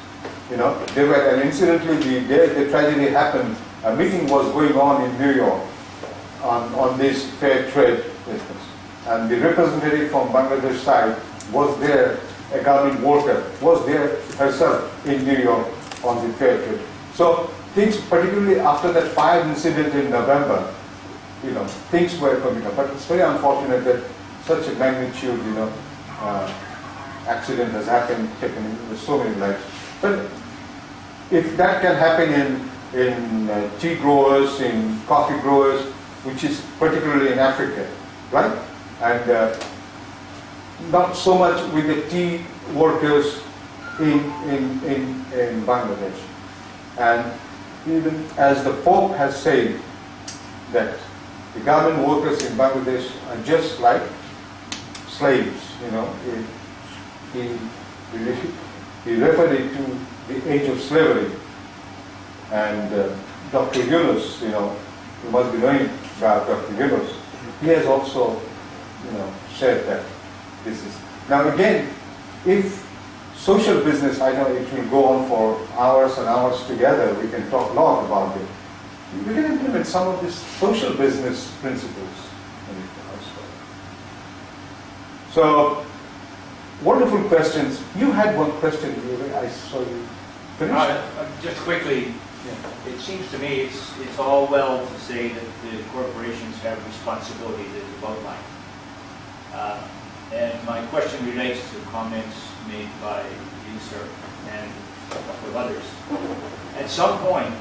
You know, they were, and incidentally, the day the tragedy happened, a meeting was going on in New York on this fair trade business. And the representative from Bangladesh side was there, a government worker, was there herself in New York on the fair trade. So things, particularly after that fire incident in November, you know, things were coming up. But it's very unfortunate that such a magnitude, you know, accident has happened, taken so many lives. But if that can happen in tea growers, in coffee growers, which is particularly in Africa, right? And not so much with the tea workers in Bangladesh. And even as the Pope has said that the government workers in Bangladesh are just like slaves, you know. He referred it to the age of slavery. And Dr. Yunus, you know, you must be knowing about Dr. Yunus, he has also, you know, said that this is. Now again, if social business, I know it will go on for hours and hours together, we can talk a lot about it. We can implement some of these social business principles in it also. So, wonderful questions. You had one question, I saw you finish. Just quickly, it seems to me it's all well to say that the corporations have responsibilities as you've outlined. And my question relates to comments made by you, sir, and a couple of others. At some point,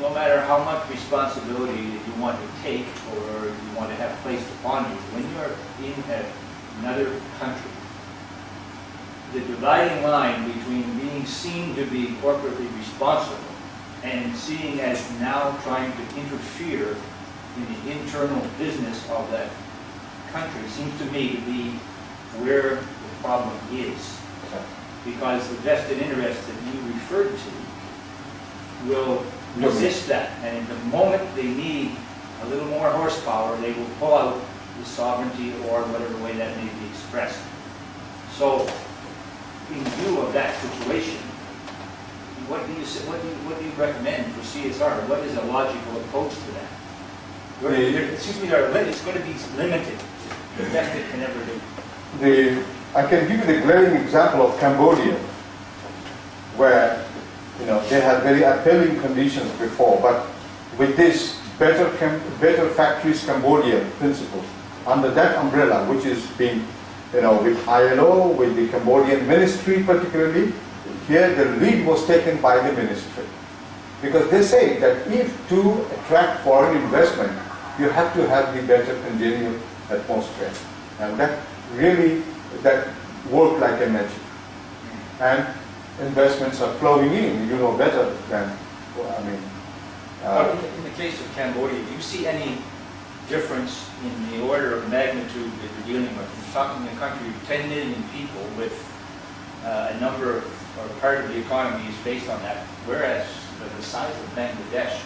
no matter how much responsibility that you want to take or you want to have placed upon you, when you're in another country, the dividing line between being seen to be corporately responsible and seeing as now trying to interfere in the internal business of that country seems to me to be where the problem is. Because the vested interest that you referred to will resist that. And at the moment they need a little more horsepower, they will pull out the sovereignty or whatever way that may be expressed. So, in view of that situation, what do you recommend for CSR? What is a logical approach to that? It's going to be limited. The best it can ever do. I can give you the glaring example of Cambodia, where, you know, they had very appealing conditions before, but with this better factories Cambodia principle, under that umbrella, which is being, you know, with ILO, with the Cambodian ministry particularly, here the lead was taken by the ministry. Because they say that if to attract foreign investment, you have to have the better congenial atmosphere. And that really, that worked like a magic. And investments are flowing in, you know better than, well, I mean. In the case of Cambodia, do you see any difference in the order of magnitude that you're dealing with? You're talking a country of 10 million people with a number of, or part of the economy is based on that, whereas the size of Bangladesh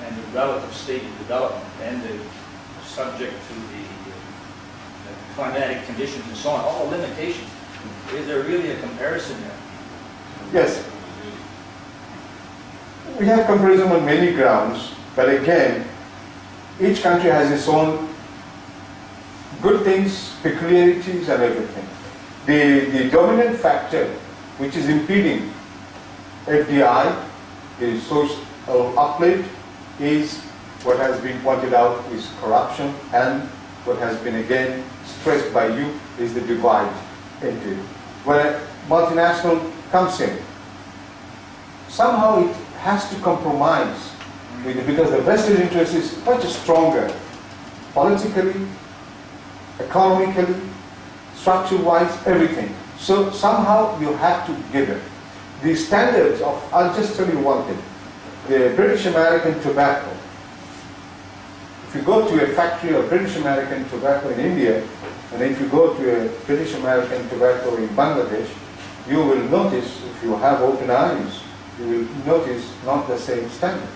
and the relative state of development and the subject to the climatic conditions and so on, all limitations. Is there really a comparison there? Yes. We have comparison on many grounds, but again, each country has its own good things, peculiarities and everything. The dominant factor which is impeding FDI, the social uplift, is what has been pointed out is corruption, and what has been again stressed by you is the divide into it. When a multinational comes in, somehow it has to compromise with it because the vested interest is much stronger politically, economically, structure-wise, everything. So somehow you have to give it. The standards of, I'll just tell you one thing, the British American tobacco. If you go to a factory of British American tobacco in India, and if you go to a British American tobacco in Bangladesh, you will notice, if you have open eyes, you will notice not the same standards.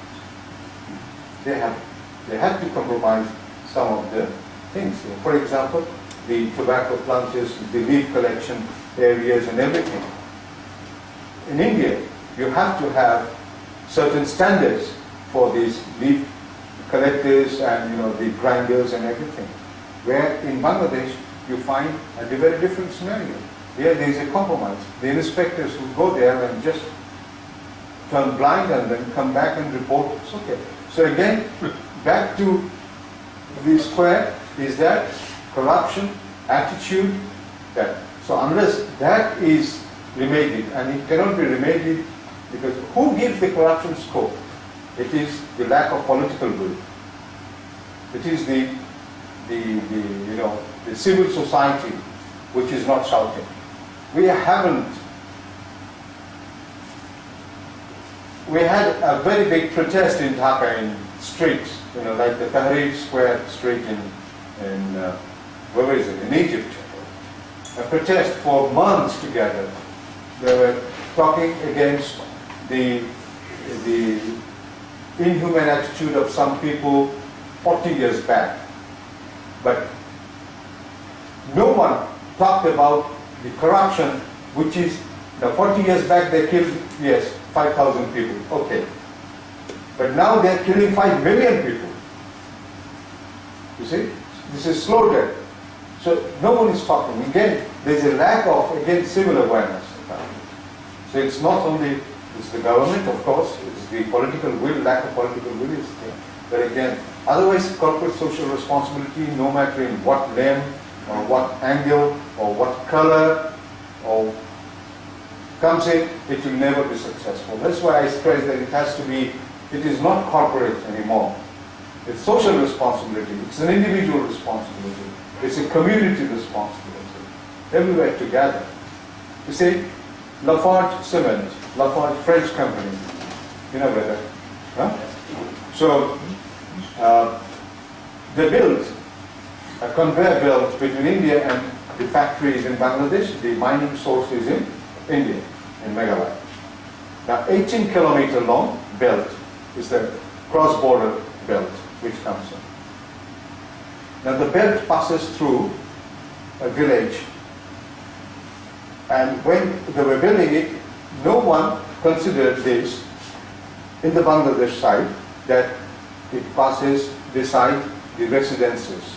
They have to compromise some of the things. For example, the tobacco planters, the leaf collection areas and everything. In India, you have to have certain standards for these leaf collectors and the grinders and everything. Where in Bangladesh, you find a very different scenario. Here there is a compromise. The inspectors who go there and just turn blind and then come back and report it's okay. So again, back to the square is that corruption, attitude, that. So unless that is remedied, and it cannot be remedied because who gives the corruption scope? It is the lack of political will. It is the civil society which is not shouting. We had a very big protest in Dhaka in streets, like the Tahrir Square street in where is it? In Egypt. A protest for months together. They were talking against the inhuman attitude of some people 40 years back. But no one talked about the corruption, which is, 40 years back they killed, 5,000 people, okay. But now they're killing 5 million people. You see, this is slow death. So no one is talking. Again, there's a lack of, civil awareness. So it's not only the government, of course, it's the political will, lack of political will is there. But again, otherwise corporate social responsibility, no matter in what lane, or what angle, or what color, or comes in, it will never be successful. That's why I stress that it is not corporate anymore. It's social responsibility, it's an individual responsibility, it's a community responsibility, everywhere together. You see, Lafarge Cement, Lafarge French company, brother? Huh? So, they built a conveyor belt between India and the factories in Bangladesh. The mining source is in India, in Meghalaya. Now, 18-kilometer long belt is the cross-border belt which comes in. Now, the belt passes through a village, and when they were building it, no one considered this in the Bangladesh side, that it passes beside the residences.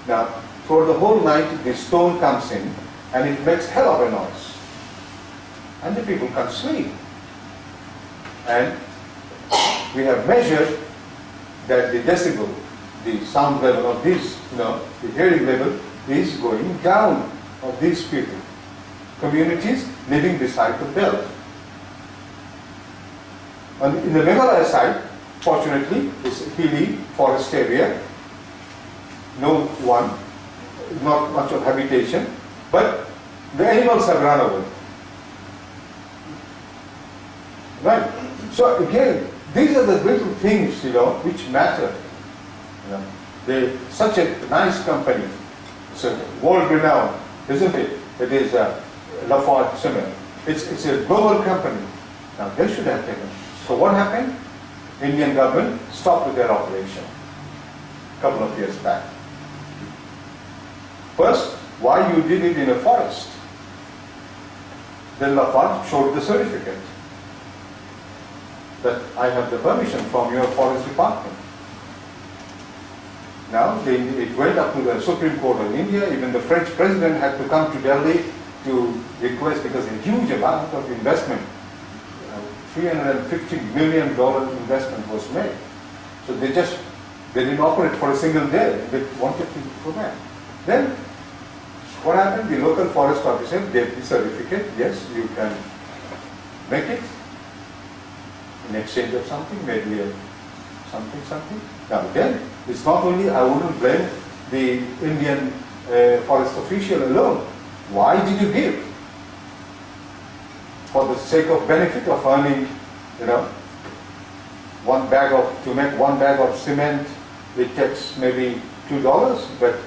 Now, for the whole night, the stone comes in, and it makes hell of a noise. And the people can't sleep. And we have measured that the decibel, the sound level of this, the hearing level is going down of these people, communities living beside the belt. And in the Meghalaya side, fortunately, it's a hilly forest area, not much of habitation, but the animals have run away. Right? So again, these are the little things, which matter. Such a nice company, it's a world-renowned, isn't it? It is Lafarge Cement. It's a global company. Now they should have taken. So what happened? Indian government stopped with their operation a couple of years back. First, why you did it in a forest? Then Lafarge showed the certificate that I have the permission from your forest department. Now, it went up to the Supreme Court of India. Even the French president had to come to Delhi to request, because a huge amount of investment, $350 million investment was made. So they didn't operate for a single day. They wanted to go back. Then, what happened? The local forest officer gave the certificate. Yes, you can make it in exchange of something, maybe something. Now then, it's not only, I wouldn't blame the Indian forest official alone. Why did you give? For the sake of benefit of earning, to make one bag of cement, it takes maybe $2, but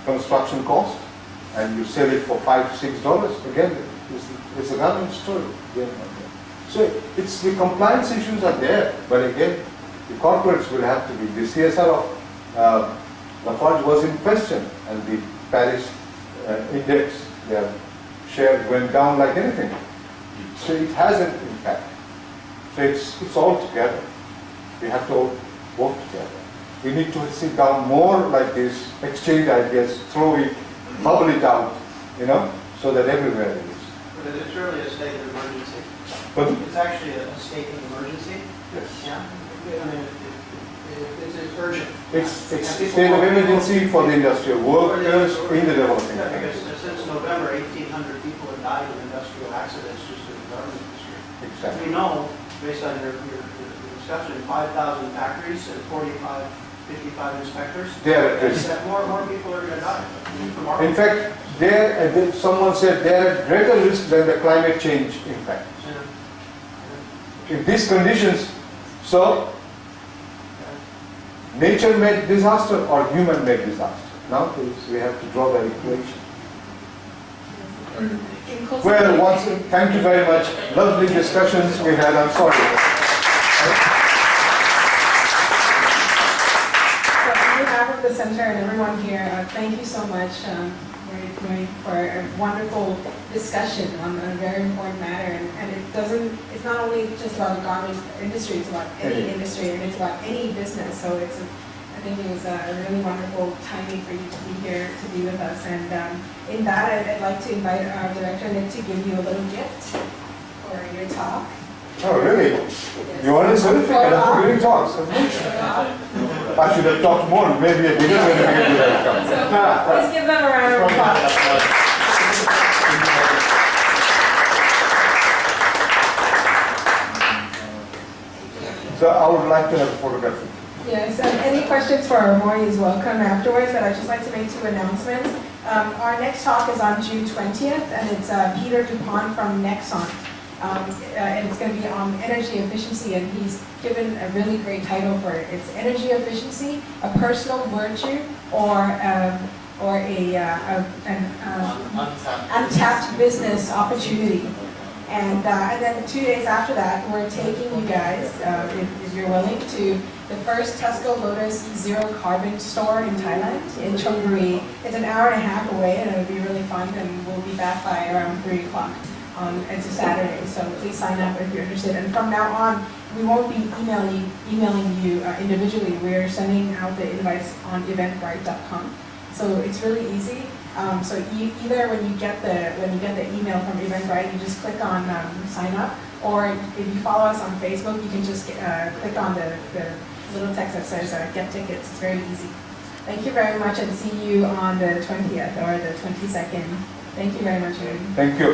construction cost, and you sell it for $5, $6. Again, it's a government story. So it's the compliance issues are there, but again, the corporates will have to be, the CSR of Lafarge was in question, and the Paris index, their share went down like anything. So it has an impact. So it's all together. We have to all work together. We need to sit down more like this, exchange ideas, throw it, bubble it out, so that everywhere it is. But it's really a state of emergency. But It's actually a state of emergency. yes, Yeah. I mean, it's urgent. it's And people state of want- emergency for the industrial workers in the developing Yeah, because countries. since November, 1,800 people have died in industrial accidents just in the garment industry. Exactly. We know, based on your discussion, 5,000 factories and 55 inspectors. They are at risk. That more people are going to die. Tomorrow. In fact, someone said they are at greater risk than the climate change impact. Yeah. In these conditions, so nature-made disaster or human-made disaster? Now we have to draw the equation. Well, thank you very much. Lovely discussions we had. I'm sorry. So on behalf of the center and everyone here, thank you so much for a wonderful discussion on a very important matter. And it's not only just about the garment industry, it's about any industry and it's about any business. So I think it was a really wonderful timing for you to be here to be with us. And in that, I'd like to invite our director Nick to give you a little gift for your talk. Oh, really? You want to certificate after giving talks? I should have talked more. Maybe I didn't when I get to that. Please give them a round of applause. So I would like to have a photograph. Yes, and any questions for Maury is welcome afterwards, but I'd just like to make 2 announcements. Our next talk is on June 20th, and it's Peter Dupont from Nexon. And it's going to be on energy efficiency, and he's given a really great title for it. It's energy efficiency, a personal virtue, or an untapped business opportunity. And then 2 days after that, we're taking you guys, if you're willing, to the first Tesco Lotus Zero Carbon store in Thailand, in Chonburi. It's an hour and a half away, and it'll be really fun, and we'll be back by around 3 o'clock. It's a Saturday, so please sign up if you're interested. And from now on, we won't be emailing you individually. We're sending out the invites on eventbrite.com. So it's really easy. So either when you get the email from Eventbrite, you just click on sign up, or if you follow us on Facebook, you can just click on the little text that says get tickets. It's very easy. Thank you very much, and see you on the 20th or the 22nd. Thank you very much, Mohiuddin. Thank you. I'd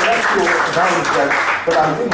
like to acknowledge that, but I think